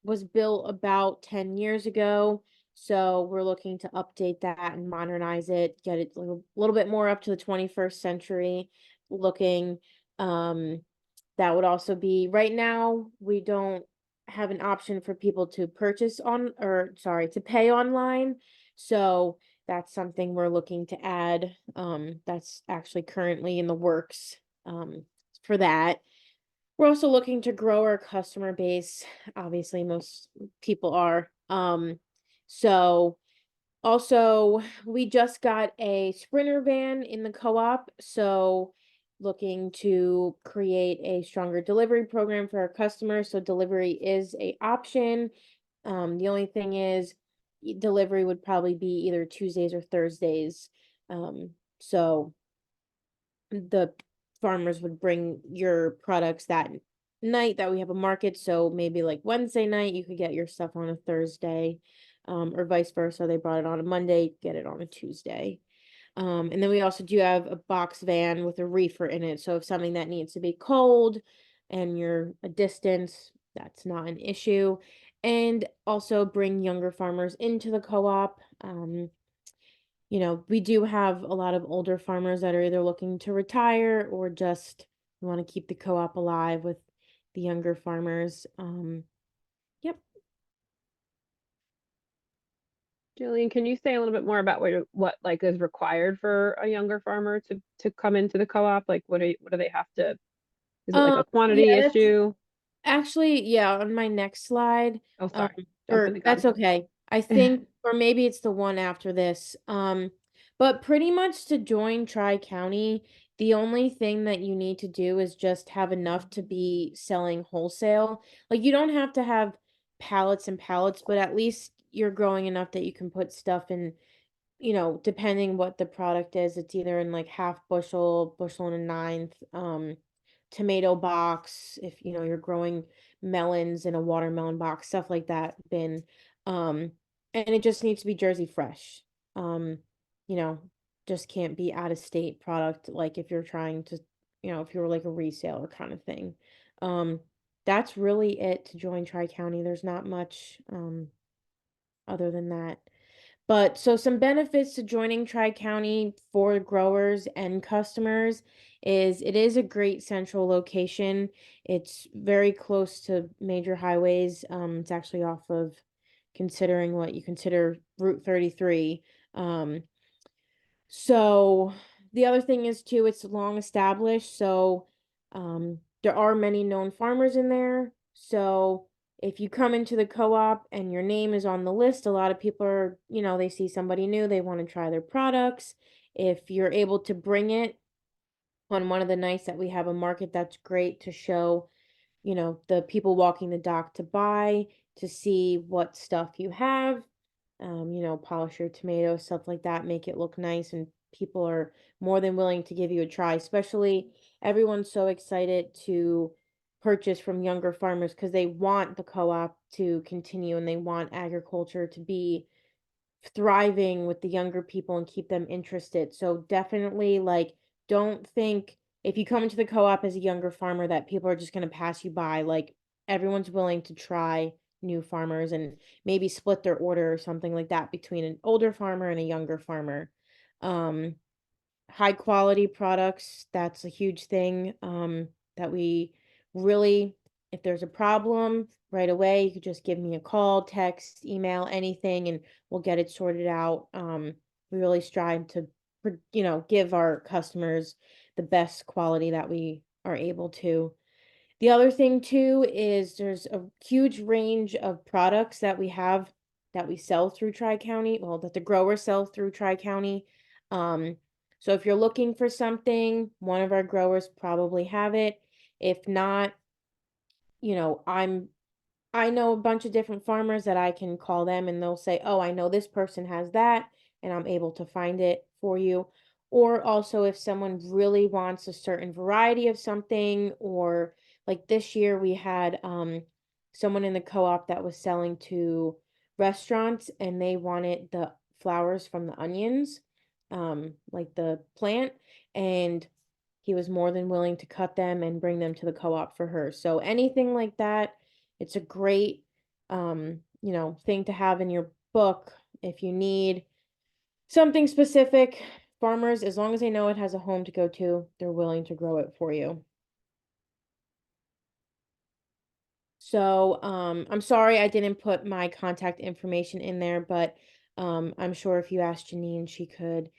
was built about 10 years ago. So we're looking to update that and modernize it, get it a little bit more up to the 21st century looking. That would also be, right now, we don't have an option for people to to pay online. So that's something we're looking to add. That's actually currently in the works for that. We're also looking to grow our customer base. Obviously, most people are. So also, we just got a Sprinter van in the co-op, so looking to create a stronger delivery program for our customers. So delivery is a option. The only thing is delivery would probably be either Tuesdays or Thursdays. So the farmers would bring your products that night that we have a market. So maybe like Wednesday night, you could get your stuff on a Thursday, or vice versa. They brought it on a Monday, get it on a Tuesday. And then we also do have a box van with a reefer in it. So if something that needs to be cold and you're a distance, that's not an issue. And also bring younger farmers into the co-op. We do have a lot of older farmers that are either looking to retire or just want to keep the co-op alive with the younger farmers. Yep. Jillian, can you say a little bit more about what like is required for a younger farmer to come into the co-op? Like what do they have to, is it like a quantity Yeah, that's issue? actually, yeah, on my next slide. Oh, sorry. Or Jumping the that's gun. okay. I think, or maybe it's the one after this. But pretty much to join Tri-County, the only thing that you need to do is just have enough to be selling wholesale. Like you don't have to have pallets and pallets, but at least you're growing enough that you can put stuff in, depending what the product is, it's either in like half bushel, bushel and a ninth, tomato box, if you're growing melons in a watermelon box, stuff like that bin. And it just needs to be Jersey fresh. Um, you know, just can't be out of state product like if you're trying to, if you're like a reseller kind of thing. Um, that's really it to join Tri-County. There's not much other than that. But so some benefits to joining Tri-County for growers and customers is it is a great central location. It's very close to major highways. It's actually off of considering what you consider Route 33. So the other thing is too, it's long established. So there are many known farmers in there. So if you come into the co-op and your name is on the list, a lot of people are, they see somebody new, they want to try their products. If you're able to bring it on one of the nights that we have a market, that's great to show, the people walking the dock to buy, to see what stuff you have, polish your tomatoes, stuff like that, make it look nice. And people are more than willing to give you a try, especially everyone's so excited to purchase from younger farmers because they want the co-op to continue and they want agriculture to be thriving with the younger people and keep them interested. So definitely like don't think if you come into the co-op as a younger farmer that people are just going to pass you by. Like everyone's willing to try new farmers and maybe split their order or something like that between an older farmer and a younger farmer. Um High quality products, that's a huge thing that we really, if there's a problem right away, you could just give me a call, text, email, anything, and we'll get it sorted out. We really strive to give our customers the best quality that we are able to. The other thing too is there's a huge range of products that we have that we sell through Tri-County, well, that the growers sell through Tri-County. So if you're looking for something, one of our growers probably have it. If not, I know a bunch of different farmers that I can call them and they'll say, "Oh, I know this person has that," and I'm able to find it for you. Or also if someone really wants a certain variety of something, or like this year we had someone in the co-op that was selling to restaurants and they wanted the flowers from the onions, like the plant, and he was more than willing to cut them and bring them to the co-op for her. So anything like that, it's a great thing to have in your book if you need something specific. Farmers, as long as they know it has a home to go to, they're willing to grow it for you. So I'm sorry I didn't put my contact information in there, but I'm sure if you asked Janine, she could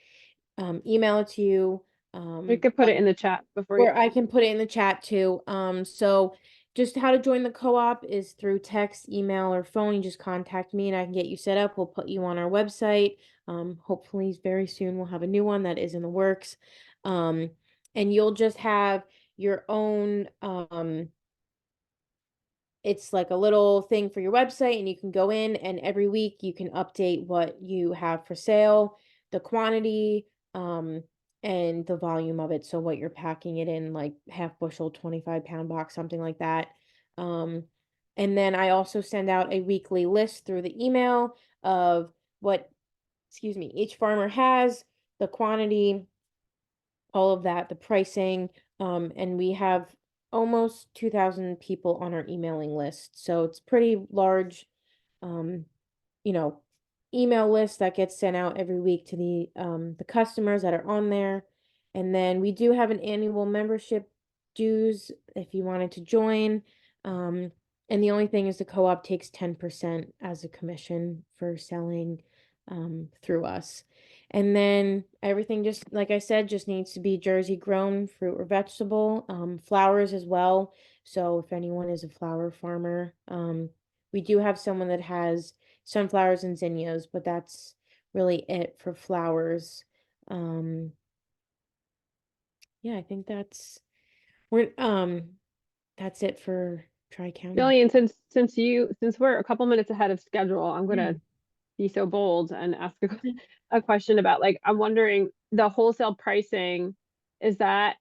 email it to you. We could put it in the chat before you. Or I can put it in the chat too. So just how to join the co-op is through text, email, or phone. You just contact me and I can get you set up. We'll put you on our website. Hopefully very soon we'll have a new one that is in the works. And you'll just have your own, it's like a little thing for your website and you can go in and every week you can update what you have for sale, the quantity, and the volume of it. So what you're packing it in, like half bushel, 25-pound box, something like that. And then I also send out a weekly list through the email of what, each farmer has, the quantity, all of that, the pricing, and we have almost 2,000 people on our emailing list. So it's pretty large, um, you know, email list that gets sent out every week to the customers that are on there. And then we do have an annual membership dues if you wanted to join. And the only thing is the co-op takes 10% as a commission for selling through us. And then everything, just like I said, just needs to be Jersey grown fruit or vegetable, flowers as well. So if anyone is a flower farmer, we do have someone that has sunflowers and zinnias, but that's really it for flowers. Yeah, I think that's it for Tri-County. Jillian, since we're a couple minutes ahead of schedule, I'm gonna be so bold and ask a question about, like, I'm wondering, the wholesale pricing, does that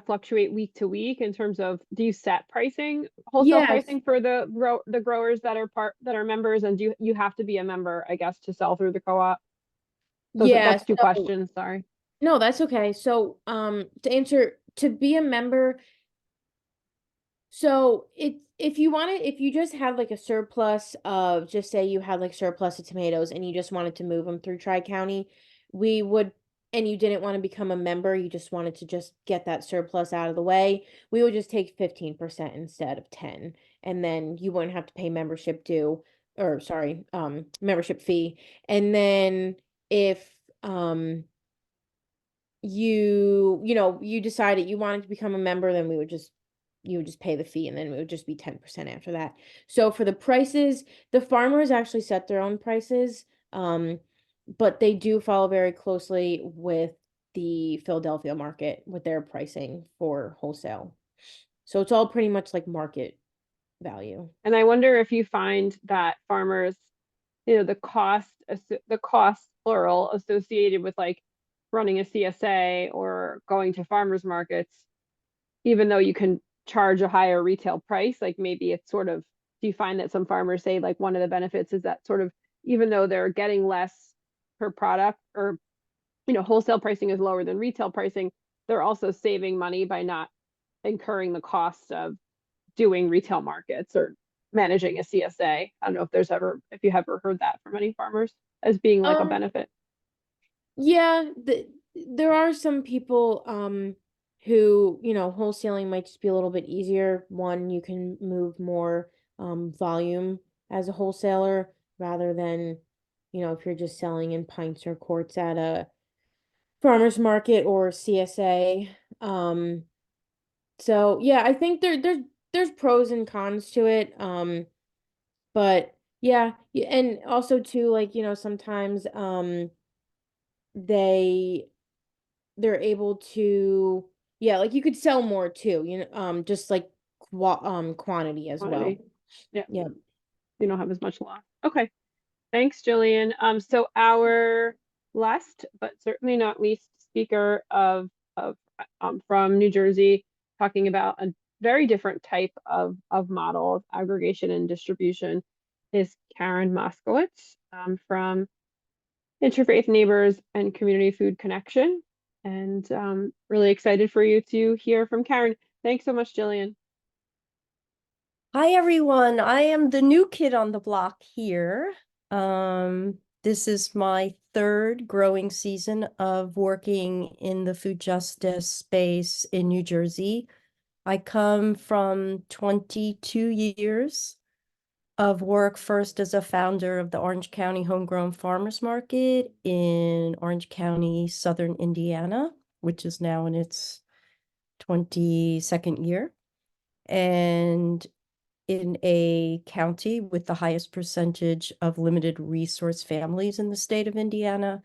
fluctuate week to week in terms of, do you set wholesale Yes. pricing for the growers that are members, and do you have to be a member, I guess, to sell through the co-op? That's two questions, sorry. No, that's okay. So, to answer, to be a member, so if you just had like a surplus of, just say you had like surplus of tomatoes and you just wanted to move them through Tri-County, we would, and you didn't want to become a member, you just wanted to just get that surplus out of the way, we would just take 15% instead of 10, and then you wouldn't have to pay membership membership fee. And then if you decided you wanted to become a member, then you would just pay the fee, and then it would just be 10% after that. So for the prices, the farmers actually set their own prices, but they do follow very closely with the Philadelphia market with their pricing for wholesale. So it's all pretty much like market value. And I wonder if you find that farmers, the cost plural associated with like running a CSA or going to farmers markets, even though you can charge a higher retail price, like maybe it's sort of, do you find that some farmers say like one of the benefits is that sort of, even though they're getting less per product, or wholesale pricing is lower than retail pricing, they're also saving money by not incurring the cost of doing retail markets or managing a CSA? I don't know if you ever heard that from any farmers as being like a benefit. Yeah, there are some people who, wholesaling might just be a little bit easier. One, you can move more volume as a wholesaler rather than, if you're just selling in pints or quarts at a farmer's market or CSA. So yeah, I think there's pros and cons to it. But yeah, and also too, like, sometimes they're able to, yeah, like you could sell more too, just like quantity as well. Yeah. Yeah. You don't have as much loss. Okay. Thanks, Jillian. So our last, but certainly not least, speaker from New Jersey, talking about a very different type of model of aggregation and distribution, is Karen Moskowitz from Interfaith Neighbors and Community Food Connection. And really excited for you to hear from Karen. Thanks so much, Jillian. Hi, everyone. I am the new kid on the block here. This is my third growing season of working in the food justice space in New Jersey. I come from 22 years of work, first as a founder of the Orange County Homegrown Farmers Market in Orange County, Southern Indiana. which is now in its 22nd year, and in a county with the highest percentage of limited resource families in the state of Indiana.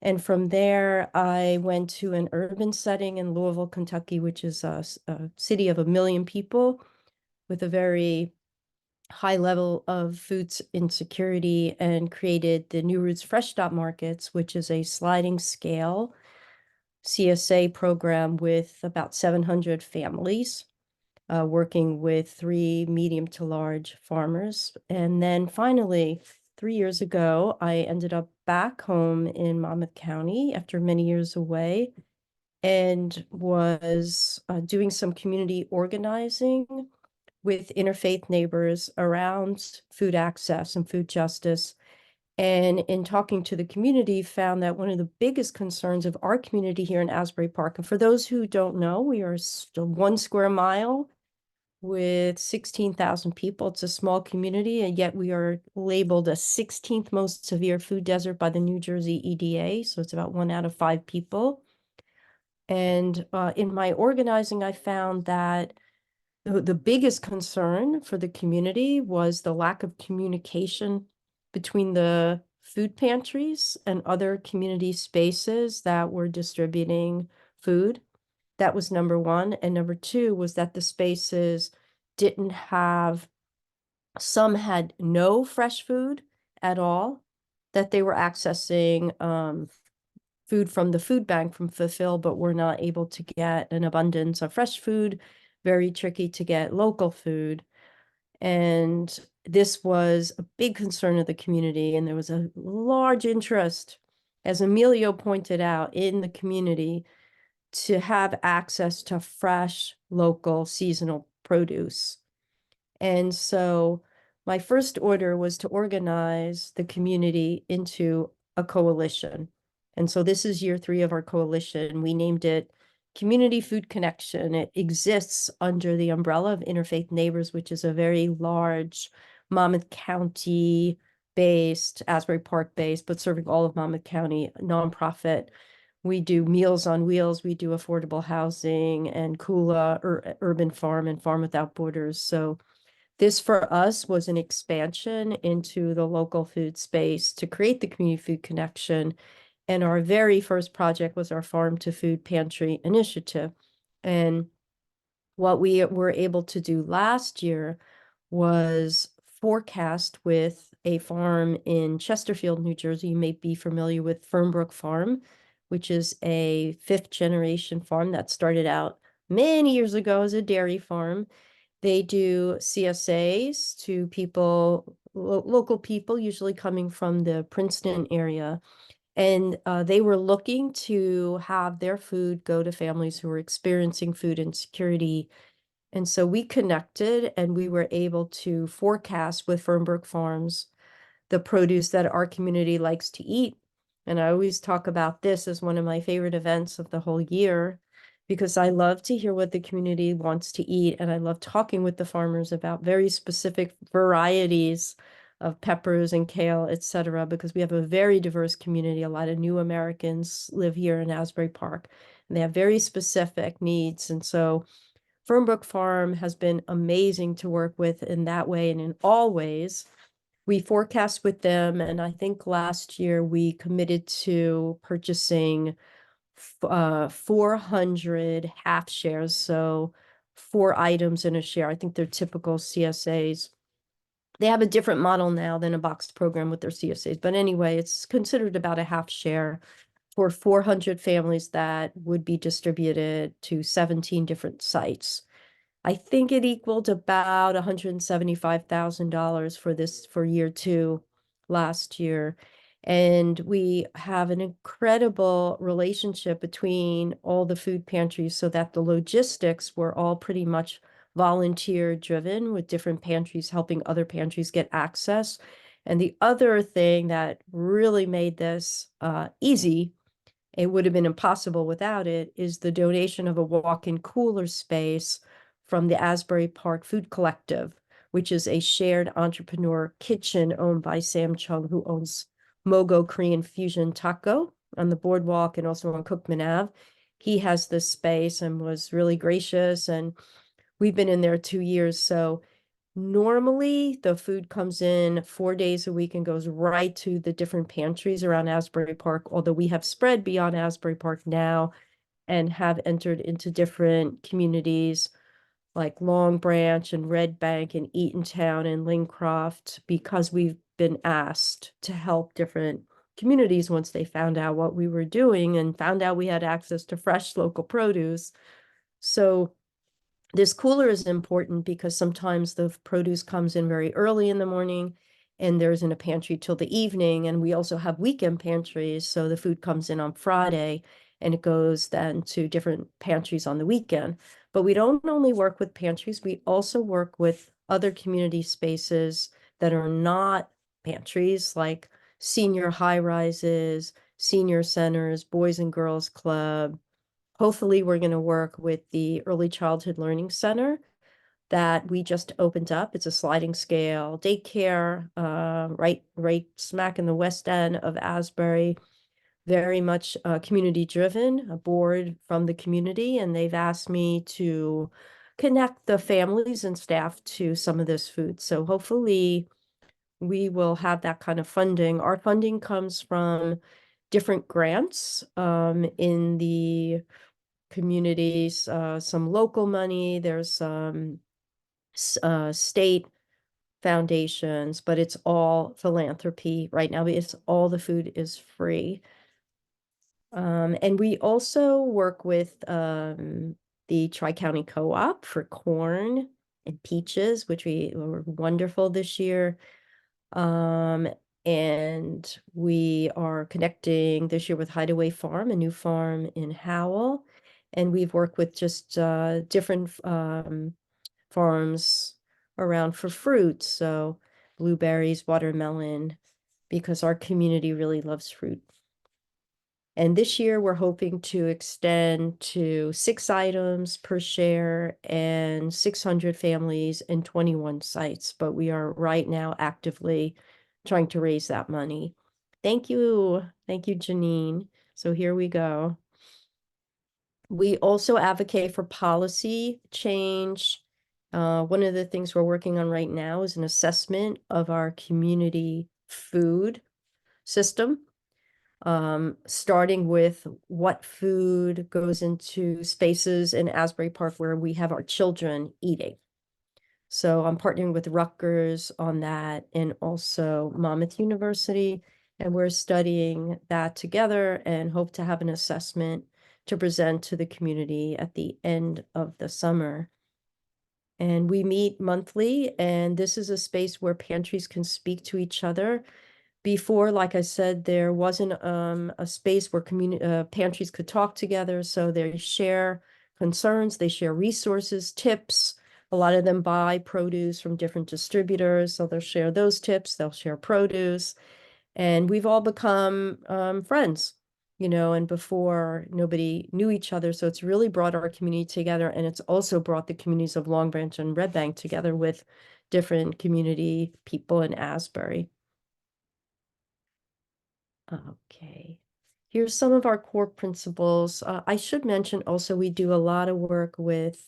And from there, I went to an urban setting in Louisville, Kentucky, which is a city of 1 million people with a very high level of food insecurity, and created the New Roots Fresh Stop Markets, which is a sliding scale CSA program with about 700 families, working with 3 medium to large farmers. And then finally, 3 years ago, I ended up back home in Monmouth County after many years away, and was doing some community organizing with interfaith neighbors around food access and food justice. And in talking to the community, found that one of the biggest concerns of our community here in Asbury Park, and for those who don't know, we are 1 square mile with 16,000 people. It's a small community, and yet we are labeled a 16th most severe food desert by the New Jersey EDA. So it's about 1 out of 5 people. And in my organizing, I found that the biggest concern for the community was the lack of communication between the food pantries and other community spaces that were distributing food. That was number 1. And number 2 was that the spaces didn't have, some had no fresh food at all, that they were accessing food from the food bank from Fulfill, but were not able to get an abundance of fresh food, very tricky to get local food. And this was a big concern of the community, and there was a large interest, as Emilio pointed out, in the community to have access to fresh, local, seasonal produce. And so my first order was to organize the community into a coalition. And so this is year 3 of our coalition. We named it Community Food Connection. It exists under the umbrella of Interfaith Neighbors, which is a very large Monmouth County based, Asbury Park based, but serving all of Monmouth County, nonprofit. We do Meals on Wheels, we do affordable housing, and Kula, Urban Farm, and Farm Without Borders. So this for us was an expansion into the local food space to create the community food connection. And our very first project was our Farm to Food Pantry initiative. And what we were able to do last year was forecast with a farm in Chesterfield, New Jersey. You may be familiar with Fernbrook Farm, which is a 5th generation farm that started out many years ago as a dairy farm. They do CSAs to people, local people, usually coming from the Princeton area. And they were looking to have their food go to families who were experiencing food insecurity. And so we connected, and we were able to forecast with Fernbrook Farms the produce that our community likes to eat. And I always talk about this as one of my favorite events of the whole year, because I love to hear what the community wants to eat. And I love talking with the farmers about very specific varieties of peppers and kale, et cetera, because we have a very diverse community. A lot of new Americans live here in Asbury Park, and they have very specific needs. And so Fernbrook Farm has been amazing to work with in that way and in all ways. We forecast with them, and I think last year we committed to purchasing 400 half shares, so 4 items in a share. I think they're typical CSAs. They have a different model now than a boxed program with their CSAs, but anyway, it's considered about a half share for 400 families that would be distributed to 17 different sites. I think it equaled about $175,000 for year 2 last year. And we have an incredible relationship between all the food pantries, so that the logistics were all pretty much volunteer driven, with different pantries helping other pantries get access. And the other thing that really made this easy, it would have been impossible without it, is the donation of a walk-in cooler space from the Asbury Park Food Collective, which is a shared entrepreneur kitchen owned by Sam Chung, who owns Mogo Korean Fusion Taco on the boardwalk and also on Cookman Ave. he has this space and was really gracious, and we've been in there 2 years. So normally the food comes in 4 days a week and goes right to the different pantries around Asbury Park, although we have spread beyond Asbury Park now and have entered into different communities like Long Branch and Red Bank and Eatontown and Lincroft, because we've been asked to help different communities once they found out what we were doing and found out we had access to fresh local produce. So this cooler is important because sometimes the produce comes in very early in the morning and there's in a pantry till the evening. And we also have weekend pantries. So the food comes in on Friday and it goes then to different pantries on the weekend. But we don't only work with pantries, we also work with other community spaces that are not pantries, like senior high rises, senior centers, Boys and Girls Club. Hopefully, we're going to work with the Early Childhood Learning Center that we just opened up. It's a sliding scale daycare, right smack in the west end of Asbury. Very much community driven, a board from the community, and they've asked me to connect the families and staff to some of this food. So hopefully we will have that kind of funding. Our funding comes from different grants in the communities, some local money, there's some state foundations, but it's all philanthropy right now. It's all the food is free. And we also work with the Tri-County Co-op for corn and peaches, which we were wonderful this year. And we are connecting this year with Hideaway Farm, a new farm in Howell. And we've worked with just different farms around for fruit. So blueberries, watermelon, because our community really loves fruit. And this year we're hoping to extend to 6 items per share and 600 families and 21 sites. But we are right now actively trying to raise that money. Thank you. Thank you, Janine. So here we go. We also advocate for policy change. One of the things we're working on right now is an assessment of our community food system, starting with what food goes into spaces in Asbury Park where we have our children eating. So I'm partnering with Rutgers on that and also Monmouth University, and we're studying that together and hope to have an assessment to present to the community at the end of the summer. And we meet monthly, and this is a space where pantries can speak to each other. Before, like I said, there wasn't a space where pantries could talk together, so they share concerns, they share resources, tips. A lot of them buy produce from different distributors, so they'll share those tips, they'll share produce, and we've all become friends, and before nobody knew each other, so it's really brought our community together, and it's also brought the communities of Long Branch and Red Bank together with different community people in Asbury. Okay, here's some of our core principles. I should mention also we do a lot of work with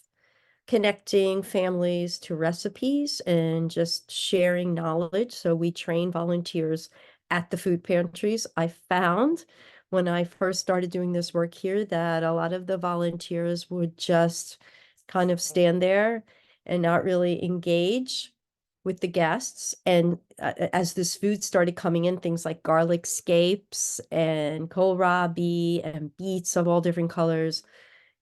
connecting families to recipes and just sharing knowledge. So we train volunteers at the food pantries. I found when I first started doing this work here that a lot of the volunteers would just kind of stand there and not really engage with the guests. And as this food started coming in, things like garlic scapes and kohlrabi and beets of all different colors,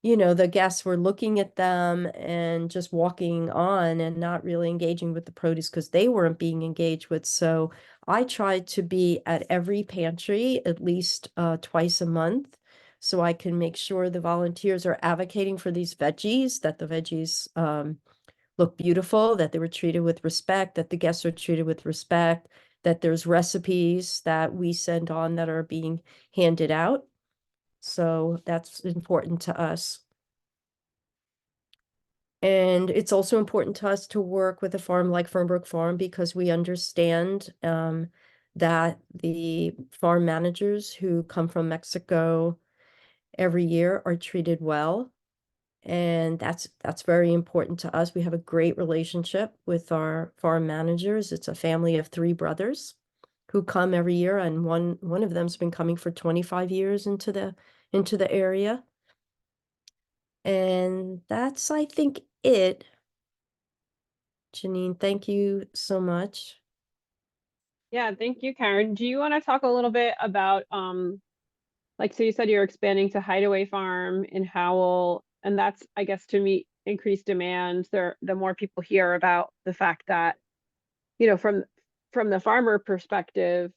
the guests were looking at them and just walking on and not really engaging with the produce because they weren't being engaged with. So I tried to be at every pantry at least twice a month, so I can make sure the volunteers are advocating for these veggies, that the veggies look beautiful, that they were treated with respect, that the guests are treated with respect, that there's recipes that we send on that are being handed out. So that's important to us. And it's also important to us to work with a farm like Fernbrook Farm because we understand that the farm managers who come from Mexico every year are treated well. And that's very important to us. We have a great relationship with our farm managers. It's a family of 3 brothers who come every year, and one of them's been coming for 25 years into the area. And that's, I think, it. Janine, thank you so much. Yeah, thank you, Karen. Do you want to talk a little bit about like, so you said you're expanding to Hideaway Farm in Howell, and that's, I guess, to meet increased demand. The more people hear about the fact that, you know, from the farmer perspective,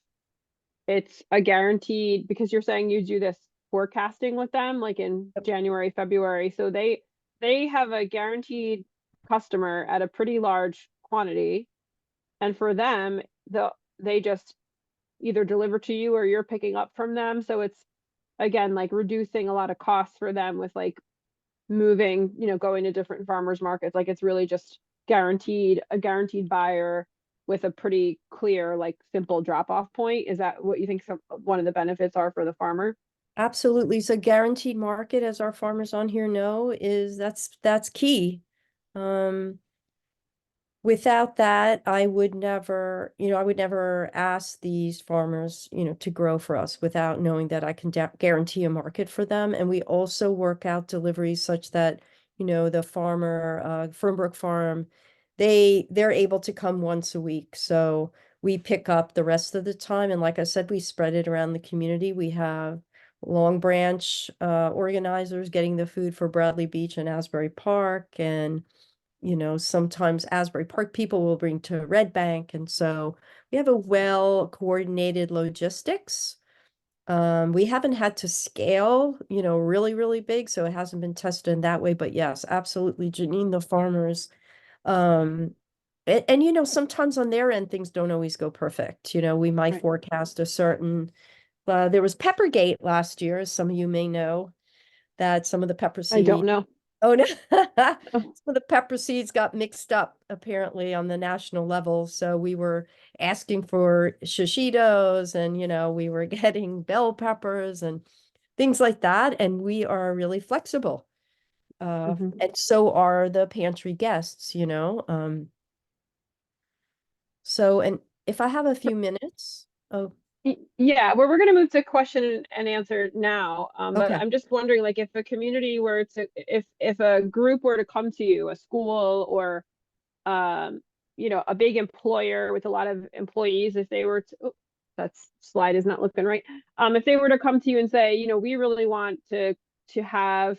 it's a guaranteed, because you're saying you do this forecasting with them like in January, February. So they have a guaranteed customer at a pretty large quantity. And for them, they just either deliver to you or you're picking up from them. So it's, again, like reducing a lot of costs for them with like moving, you know, going to different farmers markets. Like it's really just a guaranteed buyer with a pretty clear, like simple drop-off point. Is that what you think one of the benefits are for the farmer? Absolutely. So guaranteed market, as our farmers on here know, that's key. Without that, I would never ask these farmers, to grow for us without knowing that I can guarantee a market for them. And we also work out deliveries such that, the farmer, Fernbrook Farm, they're able to come once a week. So we pick up the rest of the time. And like I said, we spread it around the community. We have Long Branch organizers getting the food for Bradley Beach and Asbury Park, and sometimes Asbury Park people will bring to Red Bank. And so we have a well-coordinated logistics. We haven't had to scale, really, really big, so it hasn't been tested in that way. But yes, absolutely, Janine, the farmers. And sometimes on their end, things don't always go perfect. We might Right. forecast a certain, there was Peppergate last year, as some of you may know, that some of the pepper I don't seed. know. Oh, no. Oh. So the pepper seeds got mixed up apparently on the national level. So we were asking for shishitos, and, we were getting bell peppers and things like that. And we are really flexible. Mhm. And so are the pantry guests, So, and if I have a few minutes, oh, Yeah, we're going to move to question and answer now. But okay. I'm just wondering, like, if a community were to, if a group were to come to you, a school or, a big employer with a lot of employees, if they were to, oh, that slide is not looking right. If they were to come to you and say, we really want to have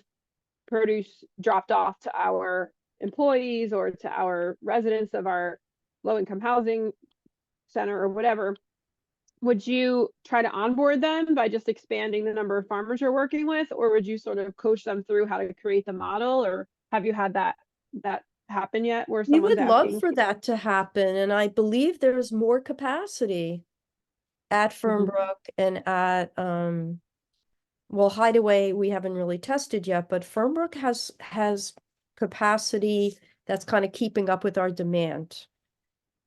produce dropped off to our employees or to our residents of our low-income housing center or whatever, would you try to onboard them by just expanding the number of farmers you're working with, or would you sort of coach them through how to create the model, or have you had that happen yet where We someone's would love asking? for that to happen. And I believe there's more capacity at Fernbrook and at, well, Hideaway, we haven't really tested yet, but Fernbrook has capacity that's kind of keeping up with our demand.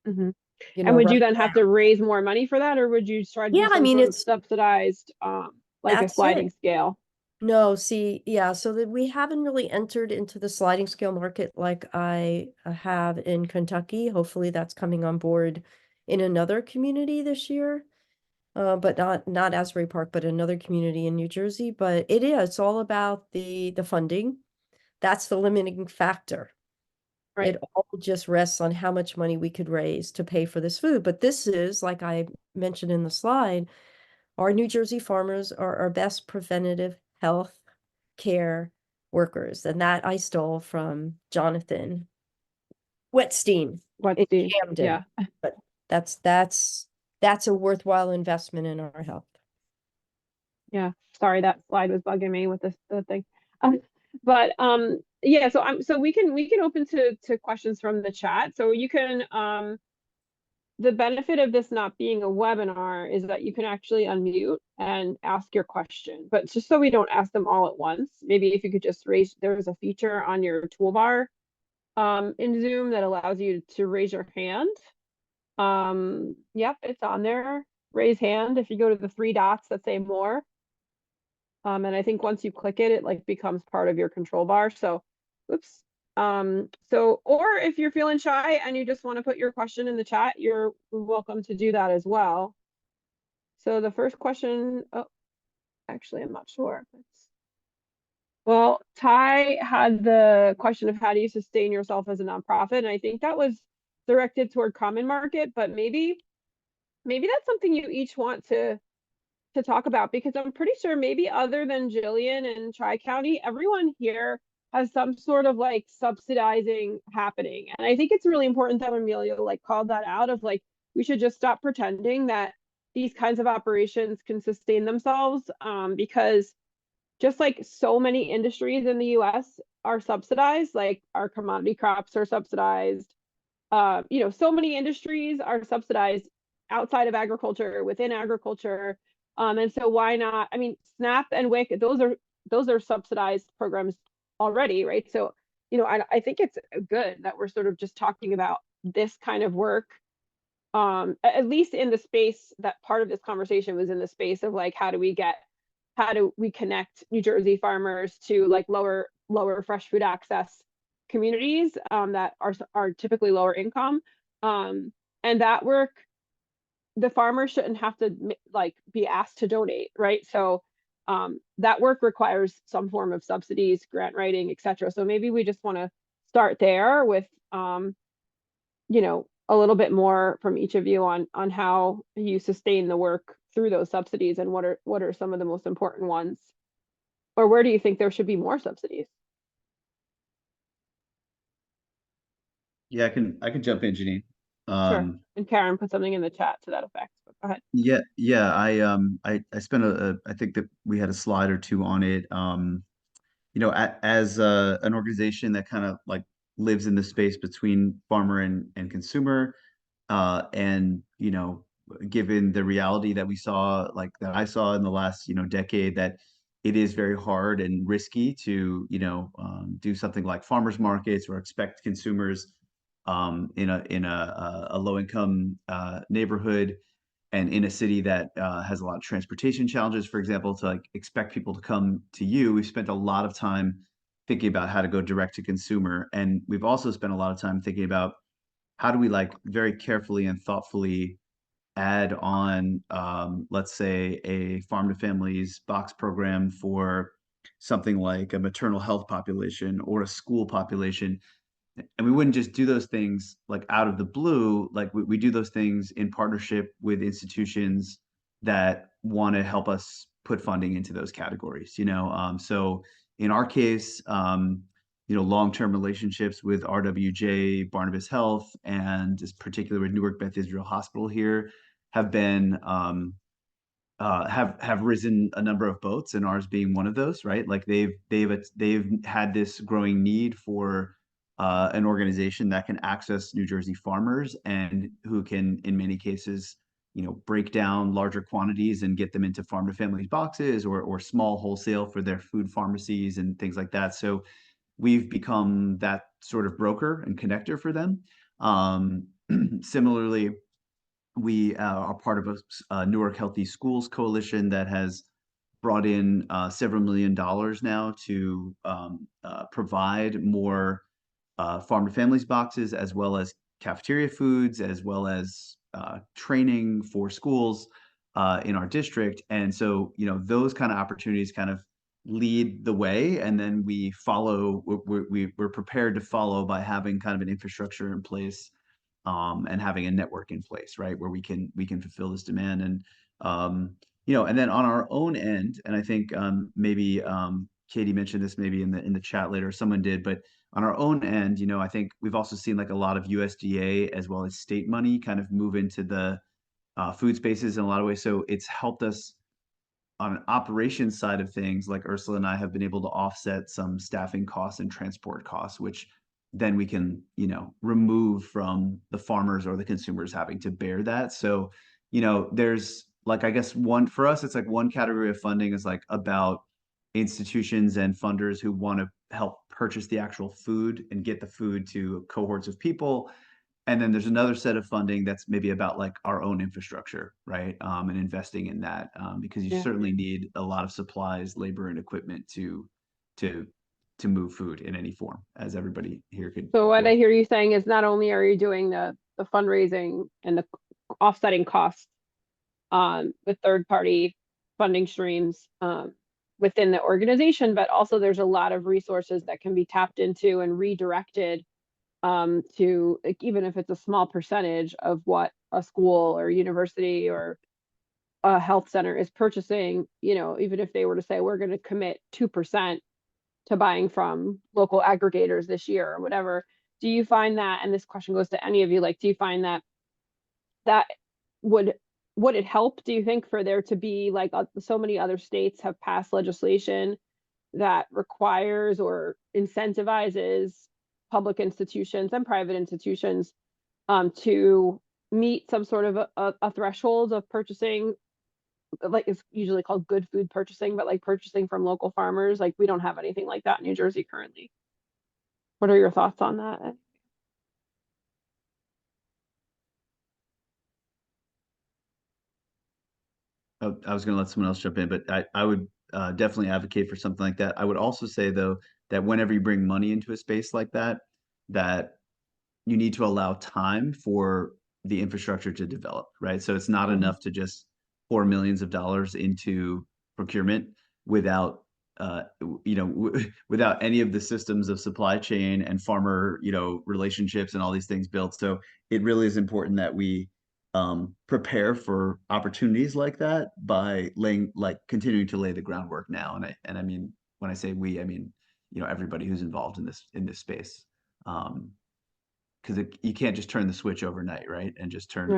Mm-hmm. And would you right then now. have to raise more money for that, or would you try to Yeah, do some sort of it's subsidized, like a that's sliding it. scale? No, see, yeah, so that we haven't really entered into the sliding scale market like I have in Kentucky. Hopefully that's coming on board in another community this year. But not Asbury Park, but another community in New Jersey. But it's all about the funding. That's the limiting factor. Right. It all just rests on how much money we could raise to pay for this food. But this is, like I mentioned in the slide, our New Jersey farmers are our best preventative health care workers. And that I stole from Jonathan Wetstein in Camden. Yeah. But that's a worthwhile investment in our health. Yeah, sorry, that slide was bugging me with the thing. But yeah, so we can open to questions from the chat. So you can the benefit of this not being a webinar is that you can actually unmute and ask your question. But just so we don't ask them all at once, maybe if you could just there's a feature on your toolbar in Zoom that allows you to raise your hand. Yep, it's on there. Raise hand if you go to the 3 dots that say more. And I think once you click it, it like becomes part of your control bar. So, oops. Or if you're feeling shy and you just want to put your question in the chat, you're welcome to do that as well. So the first question, oh, actually, I'm not sure. Well, Ty had the question of how do you sustain yourself as a nonprofit? And I think that was directed toward Common Market, but maybe that's something you each want to talk about, because I'm pretty sure maybe other than Jillian and Tri-County, everyone here has some sort of like subsidizing happening. And I think it's really important that Emilio like called that out of like, we should just stop pretending that these kinds of operations can sustain themselves, because just like so many industries in the US are subsidized, like our commodity crops are subsidized. So many industries are subsidized outside of agriculture, within agriculture. And so why not? I mean, SNAP and WIC, those are subsidized programs already, right? So, I think it's good that we're sort of just talking about this kind of work, at least in the space that part of this conversation was in the space of like, how do we connect New Jersey farmers to like lower fresh food access communities that are typically lower income, and that work, the farmers shouldn't have to like be asked to donate, right? So that work requires some form of subsidies, grant writing, etc. So maybe we just want to start there with a little bit more from each of you on how you sustain the work through those subsidies, and what are some of the most important ones, or where do you think there should be more subsidies? Yeah, I can jump in, Janine. Sure. And Karen put something in the chat to that effect. But go ahead. Yeah. I spent I think that we had a slide or two on it. As an organization that kind of like lives in the space between farmer and consumer, and given the reality that we saw, like that I saw in the last decade, that it is very hard and risky to do something like farmers markets or expect consumers in a low income neighborhood and in a city that has a lot of transportation challenges, for example, to like expect people to come to you. We've spent a lot of time thinking about how to go direct to consumer, and we've also spent a lot of time thinking about how do we like very carefully and thoughtfully add on, let's say, a farm to families box program for something like a maternal health population or a school population. And we wouldn't just do those things like out of the blue. Like we do those things in partnership with institutions that want to help us put funding into those categories. So in our case, long-term relationships with RWJ, Barnabas Health, and just particularly with Newark Beth Israel Hospital here have been have risen a number of boats, and ours being one of those, right? Like they've had this growing need for an organization that can access New Jersey farmers and who can, in many cases, break down larger quantities and get them into farm to families boxes or small wholesale for their food pharmacies and things like that. So we've become that sort of broker and connector for them. Similarly, we are part of a Newark Healthy Schools Coalition that has brought in several $millions now to provide more farm to families boxes, as well as cafeteria foods, as well as training for schools in our district. And so, those kind of opportunities kind of lead the way, and then we follow. We're prepared to follow by having kind of an infrastructure in place, and having a network in place, right, where we can fulfill this demand. And and then on our own end, and I think maybe Katie mentioned this maybe in the chat later, someone did, but on our own end, I think we've also seen like a lot of USDA as well as state money kind of move into the food spaces in a lot of ways. So it's helped us on an operations side of things. Like Ursula and I have been able to offset some staffing costs and transport costs, which then we can, remove from the farmers or the consumers having to bear that. So, there's like, I guess for us, it's like one category of funding is like about institutions and funders who want to help purchase the actual food and get the food to cohorts of people. And then there's another set of funding that's maybe about like our own infrastructure, right? And investing in that, because you Yeah. certainly need a lot of supplies, labor, and equipment to to move food in any form, as everybody here could. So what I hear you saying is not only are you doing the fundraising and the offsetting costs with third party funding streams within the organization, but also there's a lot of resources that can be tapped into and redirected to, like, even if it's a small percentage of what a school or university or a health center is purchasing, you know, even if they were to say we're going to commit 2% to buying from local aggregators this year or whatever, do you find that, and this question goes to any of you, like, do you find that that would it help, do you think, for there to be, like, so many other states have passed legislation that requires or incentivizes public institutions and private institutions to meet some sort of a threshold of purchasing, like it's usually called good food purchasing, but like purchasing from local farmers? Like, we don't have anything like that in New Jersey currently. What are your thoughts on that? I was going to let someone else jump in, but I would definitely advocate for something like that. I would also say, though, that whenever you bring money into a space like that, that you need to allow time for the infrastructure to develop, right? So it's not enough to just pour millions of dollars into procurement without, without any of the systems of supply chain and farmer, relationships and all these things built. So it really is important that we prepare for opportunities like that by continuing to lay the groundwork now. And I mean, when I say we, I mean, everybody who's involved in this space. Because you can't just turn the switch overnight, right? And just turn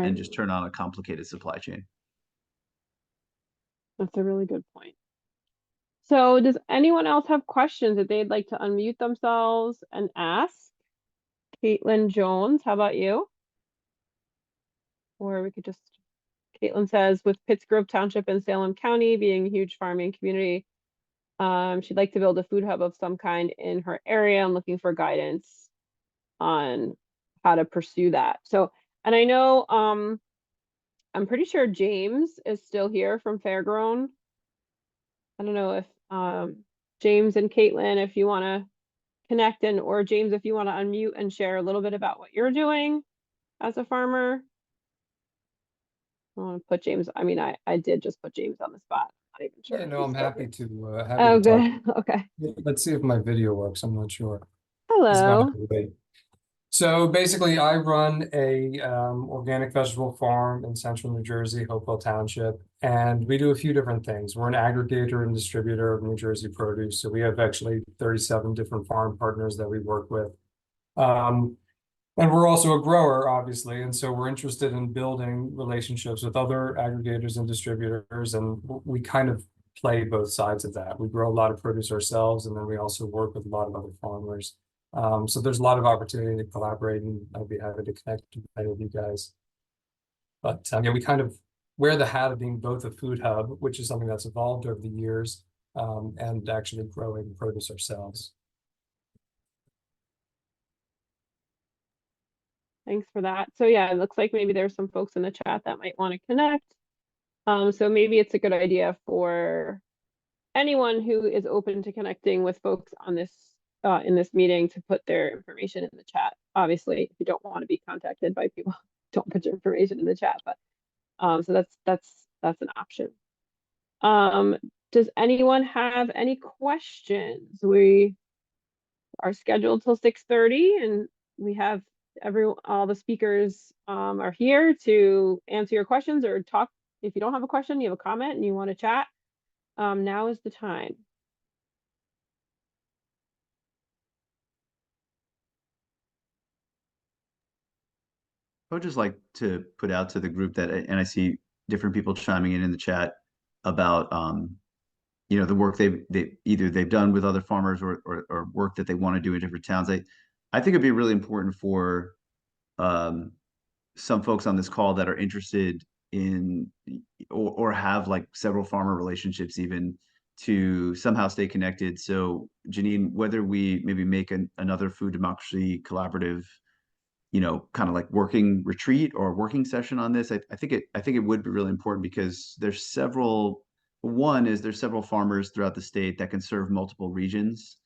on a complicated supply chain. That's a really good point. So does anyone else have questions that they'd like to unmute themselves and ask? Caitlin Jones, how about you? Or we could just, Caitlin says, with Pittsgrove Township and Salem County being a huge farming community, she'd like to build a food hub of some kind in her area and looking for guidance on how to pursue that. So, and I know, I'm pretty sure James is still here from Fairgrown. I don't know if James and Caitlin, if you want to connect, and or James, if you want to unmute and share a little bit about what you're doing as a farmer. I want to put James, I mean, I did just put James on the spot. I'm not even sure. Yeah, no, I'm happy to Oh, talk. good. Okay. Let's see if my video works. I'm not sure. Hello. So basically, I run a organic vegetable farm in central New Jersey, Hopewell Township, and we do a few different things. We're an aggregator and distributor of New Jersey produce, so we have actually 37 different farm partners that we work with. And we're also a grower, obviously, and so we're interested in building relationships with other aggregators and distributors, and we kind of play both sides of that. We grow a lot of produce ourselves, and then we also work with a lot of other farmers. So there's a lot of opportunity to collaborate, and I'd be happy to connect with many of you guys. But yeah, we kind of wear the hat of being both a food hub, which is something that's evolved over the years, and actually growing produce ourselves. Thanks for that. So yeah, it looks like maybe there's some folks in the chat that might want to connect. So maybe it's a good idea for anyone who is open to connecting with folks on this in this meeting to put their information in the chat. Obviously, if you don't want to be contacted by people, don't put your information in the chat. But so that's an option. Does anyone have any questions? We are scheduled till 6:30, and we have all the speakers are here to answer your questions or talk. If you don't have a question, you have a comment and you want to chat, now is the time. I would just like to put out to the group that, and I see different people chiming in the chat about, the work they've done with other farmers or work that they want to do in different towns. I think it'd be really important for some folks on this call that are interested in or have like several farmer relationships even to somehow stay connected. So Janine, whether we maybe make another food democracy collaborative, kind of like working retreat or working session on this. I think it would be really important because there's several farmers throughout the state that can serve multiple regions.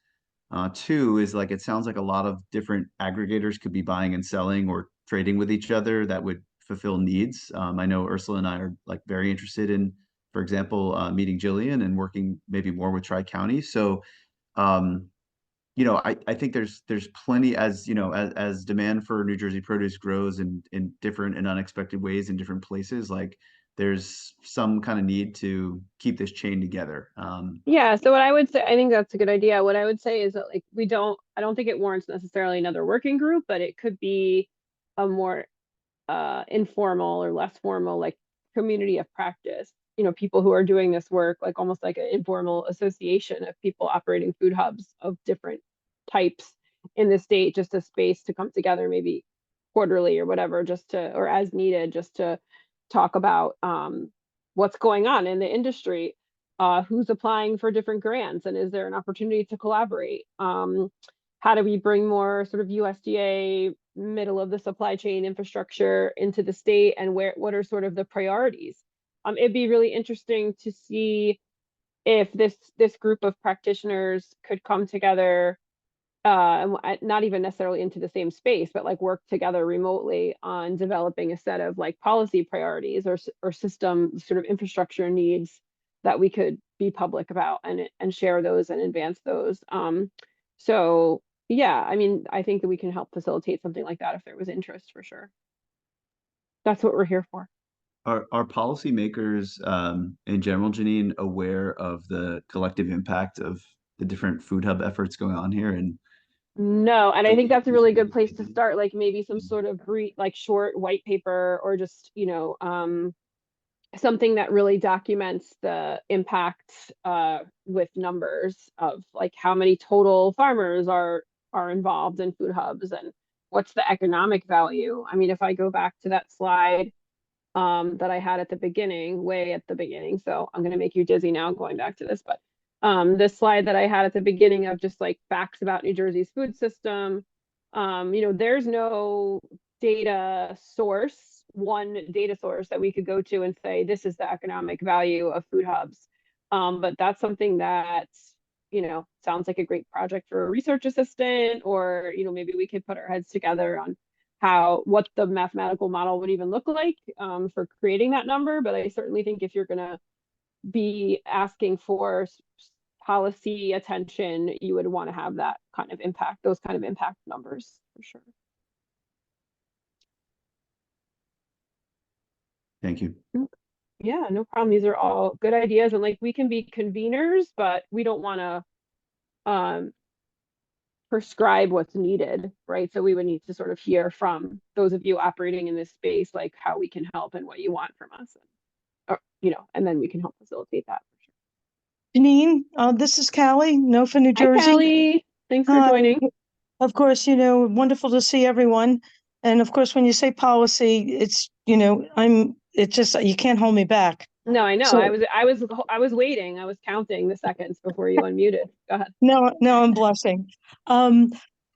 Two is like, it sounds like a lot of different aggregators could be buying and selling or trading with each other that would fulfill needs. I know Ursula and I are like very interested in, for example, meeting Jillian and working maybe more with Tri-County. So, I think there's plenty, as as demand for New Jersey produce grows in different and unexpected ways in different places, like there's some kind of need to keep this chain together. Yeah, so what I would say, I think that's a good idea. What I would say is that like I don't think it warrants necessarily another working group, but it could be a more informal or less formal like community of practice. People who are doing this work, like almost like an informal association of people operating food hubs of different types in the state, just a space to come together, maybe quarterly or whatever, or as needed, just to talk about what's going on in the industry, who's applying for different grants, and is there an opportunity to collaborate? How do we bring more sort of USDA middle of the supply chain infrastructure into the state, and what are sort of the priorities? It'd be really interesting to see if this group of practitioners could come together, not even necessarily into the same space, but like work together remotely on developing a set of like policy priorities or system sort of infrastructure needs that we could be public about and share those and advance those. So yeah, I mean, I think that we can help facilitate something like that if there was interest, for sure. That's what we're here for. Are policymakers in general, Janine, aware of the collective impact of the different food hub efforts going on here? And no, and I think that's a really good place to start, like maybe some sort of like short white paper, or just something that really documents the impact with numbers of like how many total farmers are involved in food hubs, and what's the economic value. I mean, if I go back to that slide that I had at the beginning, way at the beginning, so I'm going to make you dizzy now going back to this, but this slide that I had at the beginning of just like facts about New Jersey's food system, there's no one data source that we could go to and say this is the economic value of food hubs, but that's something that sounds like a great project for a research assistant, or maybe we could put our heads together on what the mathematical model would even look like for creating that number. But I certainly think if you're going to be asking for policy attention, you would want to have that kind of impact, those kind of impact numbers, for sure. Thank you. Yeah, no problem. These are all good ideas, and like we can be conveners, but we don't want to prescribe what's needed, right? So we would need to sort of hear from those of you operating in this space, like how we can help and what you want from us, and then we can help facilitate that. Janine, this is Callie, NOFA, New Jersey. Hi, Callie. Thanks for joining. Of course, wonderful to see everyone. And of course, when you say policy, it's, it's just, you can't hold me back. No, I know. So, I was waiting. I was counting the seconds before you unmuted. Go ahead. No, I'm blushing. The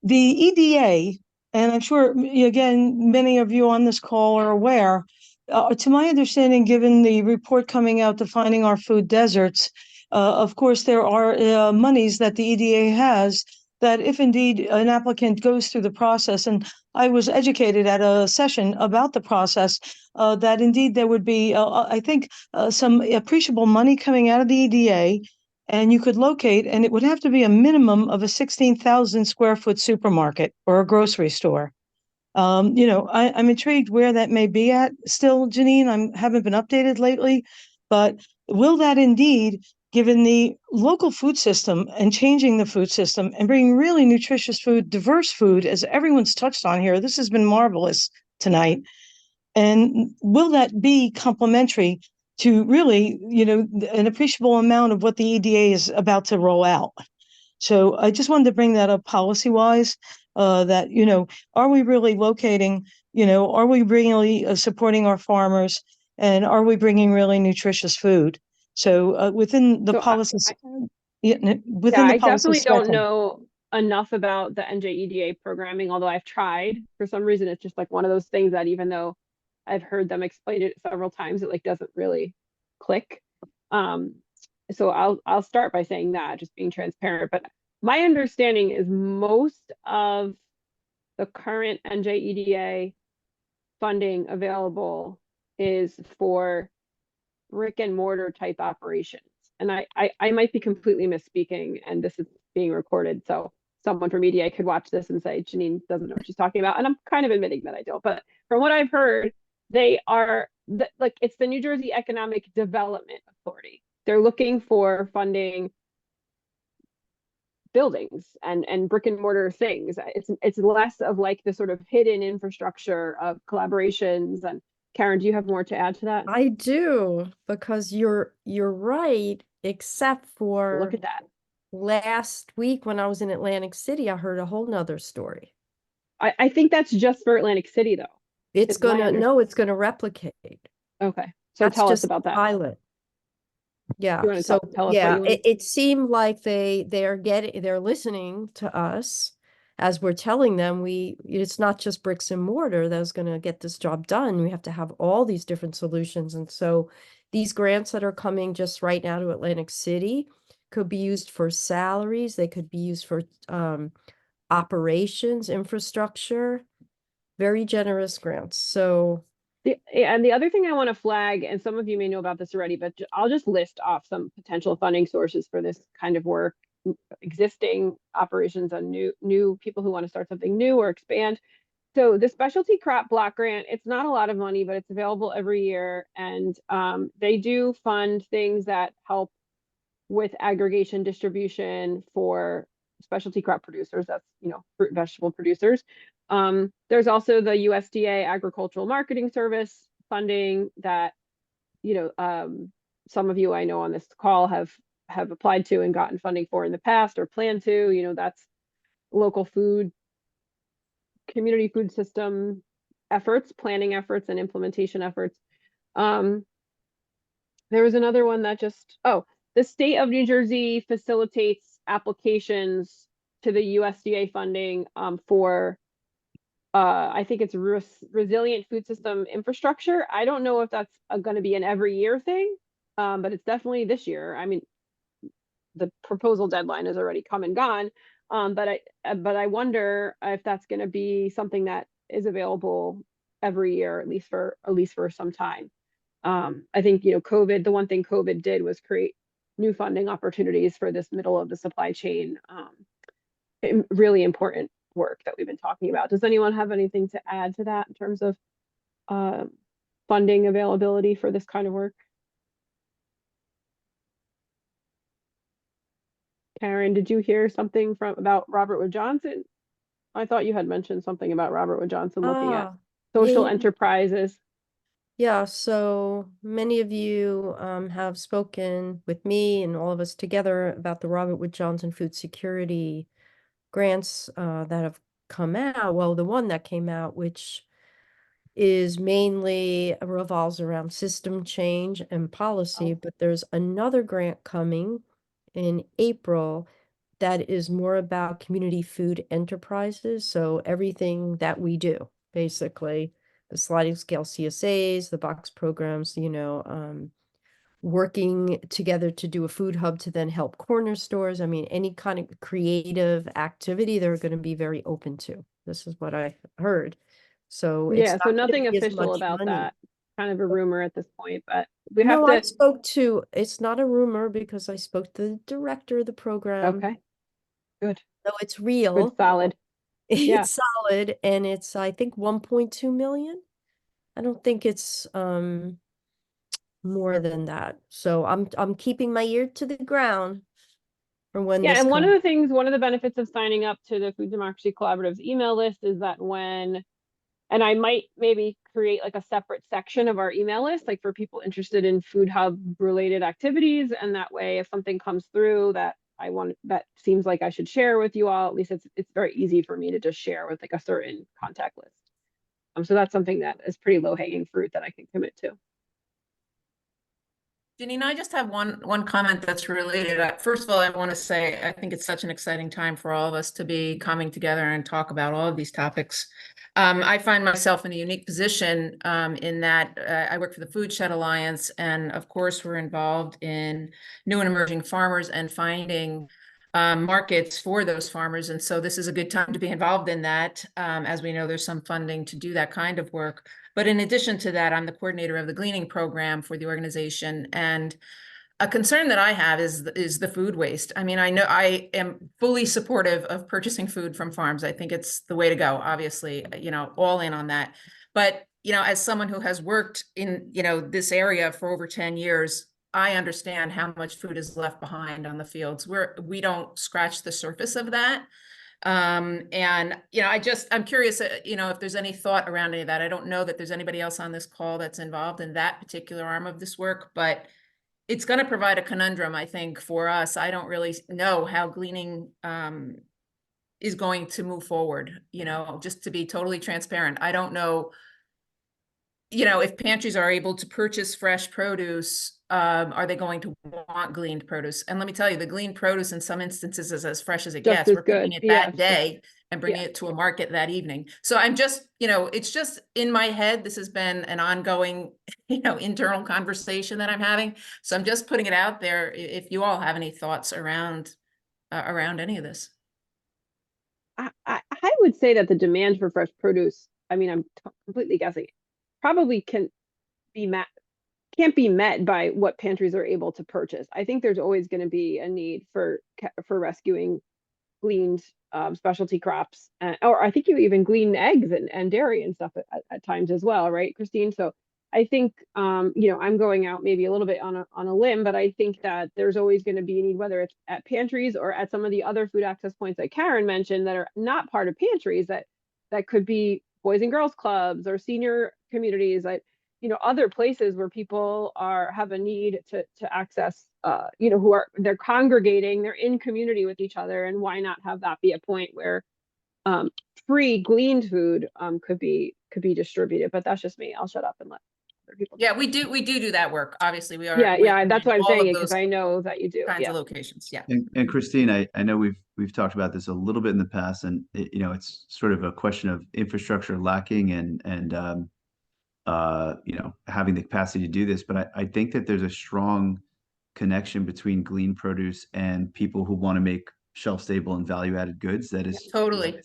EDA, and I'm sure, again, many of you on this call are aware, to my understanding, given the report coming out defining our food deserts, of course, there are monies that the EDA has that if indeed an applicant goes through the process, and I was educated at a session about the process, that indeed there would be, I think, some appreciable money coming out of the EDA, and you could locate, and it would have to be a minimum of a 16,000 square foot supermarket or a grocery store. I'm intrigued where that may be at still, Janine. I haven't been updated lately, but will that indeed, given the local food system and changing the food system and bringing really nutritious food, diverse food, as everyone's touched on here, this has been marvelous tonight. And will that be complementary to really, an appreciable amount of what the EDA is about to roll out? So I just wanted to bring that up policy-wise, that, are we really locating, are we really supporting our farmers, and are we bringing really nutritious food? So within the policy, I definitely don't know enough about the NJEDA programming, although I've tried. For some reason, it's just like one of those things that even though I've heard them explain it several times, it like doesn't really click. So I'll start by saying that, just being transparent. But my understanding is most of the current NJEDA funding available is for brick and mortar type operations. And I might be completely misspeaking, and this is being recorded, so someone from EDA could watch this and say Janine doesn't know what she's talking about, and I'm kind of admitting that I don't. But from what I've heard, they are like, it's the New Jersey Economic Development Authority. They're looking for funding buildings and brick and mortar things. It's less of like the sort of hidden infrastructure of collaborations. And Karen, do you have more to add to that? I do, because you're right, except for Look at that. last week when I was in Atlantic City, I heard a whole nother story. I think that's just for Atlantic City, though. It's gonna replicate. Okay, so That's tell us just about that. pilot. Yeah, You want to so tell us yeah, what you it seemed like they're listening to us as we're telling them it's not just bricks and mortar that's gonna get this job done. We have to have all these different solutions. And so these grants that are coming just right now to Atlantic City could be used for salaries, they could be used for operations, infrastructure, very generous grants. So And the other thing I want to flag, and some of you may know about this already, but I'll just list off some potential funding sources for this kind of work: existing operations and new people who want to start something new or expand. So the specialty crop block grant, it's not a lot of money, but it's available every year. And they do fund things that help with aggregation distribution for specialty crop producers. That's, fruit and vegetable producers. There's also the USDA Agricultural Marketing Service funding that, some of you I know on this call have applied to and gotten funding for in the past or plan to. That's local food, community food system efforts, planning efforts, and implementation efforts. There was another one that the state of New Jersey facilitates applications to the USDA funding for I think it's resilient food system infrastructure. I don't know if that's going to be an every year thing, but it's definitely this year. I mean, the proposal deadline has already come and gone, but I wonder if that's going to be something that is available every year, at least for some time. I think COVID. The one thing COVID did was create new funding opportunities for this middle of the supply chain. Really important work that we've been talking about. Does anyone have anything to add to that in terms of funding availability for this kind of work? Karen, did you hear something about Robert Wood Johnson? I thought you had mentioned something about Robert Wood Johnson looking at social enterprises. Yeah, so many of you have spoken with me and all of us together about the Robert Wood Johnson food security grants that have come out. Well, the one that came out, which is mainly revolves around system change and policy, but there's another grant coming in April that is more about community food enterprises. So everything that we do, basically, the sliding scale CSAs, the box programs, working together to do a food hub to then help corner stores. I mean, any kind of creative activity they're going to be very open to. This is what I heard. So yeah, so nothing official about money. That. Kind of a rumor at this point, but we have to. It's not a rumor because I spoke to the director of the program. Okay, good. So it's real. Good, solid. It's solid, and it's I think 1.2 million. I don't think it's more than that. So I'm keeping my ear to the ground for when this and one of the benefits of signing up to the Food Democracy Collaborative's email list is that and I might maybe create like a separate section of our email list, like for people interested in food hub related activities. And that way, if something comes through that that seems like I should share with you all, at least it's very easy for me to just share with like a certain contact list. So that's something that is pretty low hanging fruit that I can commit to. Janine, I just have one comment that's related. First of all, I want to say I think it's such an exciting time for all of us to be coming together and talk about all of these topics. I find myself in a unique position in that I work for the Food Shed Alliance, and of course, we're involved in new and emerging farmers and finding markets for those farmers. And so this is a good time to be involved in that. As we know, there's some funding to do that kind of work. But in addition to that, I'm the coordinator of the gleaning program for the organization. And a concern that I have is the food waste. I mean, I know I am fully supportive of purchasing food from farms. I think it's the way to go, obviously, all in on that. But, as someone who has worked in, this area for over 10 years, I understand how much food is left behind on the fields. We don't scratch the surface of that. And, I'm curious, if there's any thought around any of that. I don't know that there's anybody else on this call that's involved in that particular arm of this work, but it's going to provide a conundrum, I think, for us. I don't really know how gleaning is going to move forward, just to be totally transparent. I don't know, if pantries are able to purchase fresh produce, are they going to want gleaned produce? And let me tell you, the gleaned produce in some instances is as fresh as it Just gets. as We're picking good. it that Yes. day and bringing it to a market that evening. So I'm just, it's just in my head. This has been an ongoing, internal conversation that I'm having. So I'm just putting it out there. If you all have any thoughts around any of this. I would say that the demand for fresh produce, I mean, I'm completely guessing, probably can't be met by what pantries are able to purchase. I think there's always going to be a need for rescuing gleaned specialty crops, or I think you even glean eggs and dairy and stuff at times as well, right, Christine? So I think I'm going out maybe a little bit on a limb, but I think that there's always going to be a need, whether it's at pantries or at some of the other food access points that Karen mentioned that are not part of pantries, that could be Boys and Girls Clubs or senior communities, that other places where people have a need to access, they're congregating, they're in community with each other, and why not have that be a point where free gleaned food could be distributed. But that's just me. I'll shut up and let other people. Yeah, we do that work. Obviously, we are. Yeah, that's why I'm saying it, because those I know that you do. kinds of locations. Yeah. And Christine, I know we've talked about this a little bit in the past, and it's sort of a question of infrastructure lacking and having the capacity to do this. But I think that there's a strong connection between gleaned produce and people who want to make shelf-stable and value-added goods. That is Totally.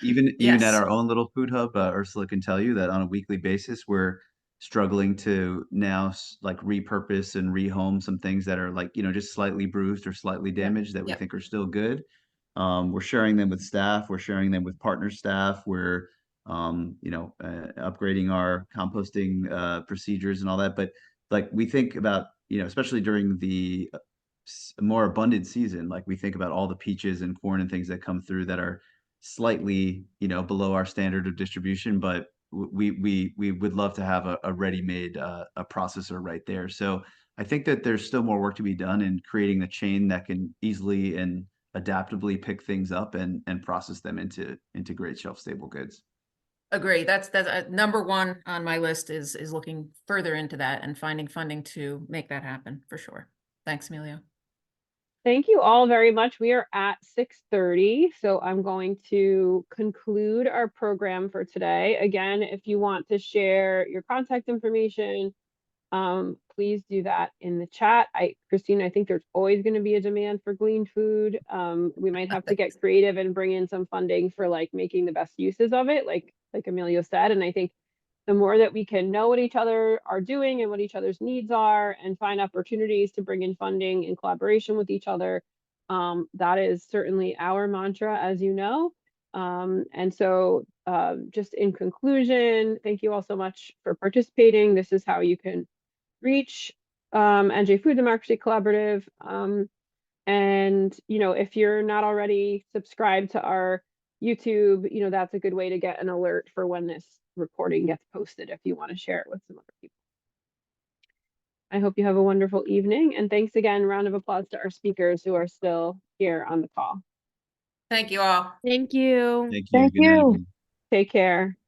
even Yes. at our own little food hub, Ursula can tell you that on a weekly basis, we're struggling to now like repurpose and rehome some things that are like, just slightly bruised or slightly damaged that we think are still good. We're sharing them with staff. We're sharing them with partner staff. We're upgrading our composting procedures and all that. But like we think about, especially during the more abundant season, like we think about all the peaches and corn and things that come through that are slightly, below our standard of distribution, but we would love to have a ready-made a processor right there. So I think that there's still more work to be done in creating a chain that can easily and adaptably pick things up and process them into great shelf-stable goods. Agree. That's number one on my list is looking further into that and finding funding to make that happen for sure. Thanks, Emilio. Thank you all very much. We are at 6:30, so I'm going to conclude our program for today. Again, if you want to share your contact information, please do that in the chat. Christine, I think there's always going to be a demand for gleaned food. We might have to get creative and bring in some funding for like making the best uses of it, like Emilio said. And I think the more that we can know what each other are doing and what each other's needs are and find opportunities to bring in funding in collaboration with each other, that is certainly our mantra, as you know. And so just in conclusion, thank you all so much for participating. This is how you can reach NJ Food Democracy Collaborative. And, if you're not already subscribed to our YouTube, that's a good way to get an alert for when this recording gets posted if you want to share it with some other people. I hope you have a wonderful evening, and thanks again. Round of applause to our speakers who are still here on the call. Thank you all. Thank you. Thank you. Thank Good night, you. everyone. Take care.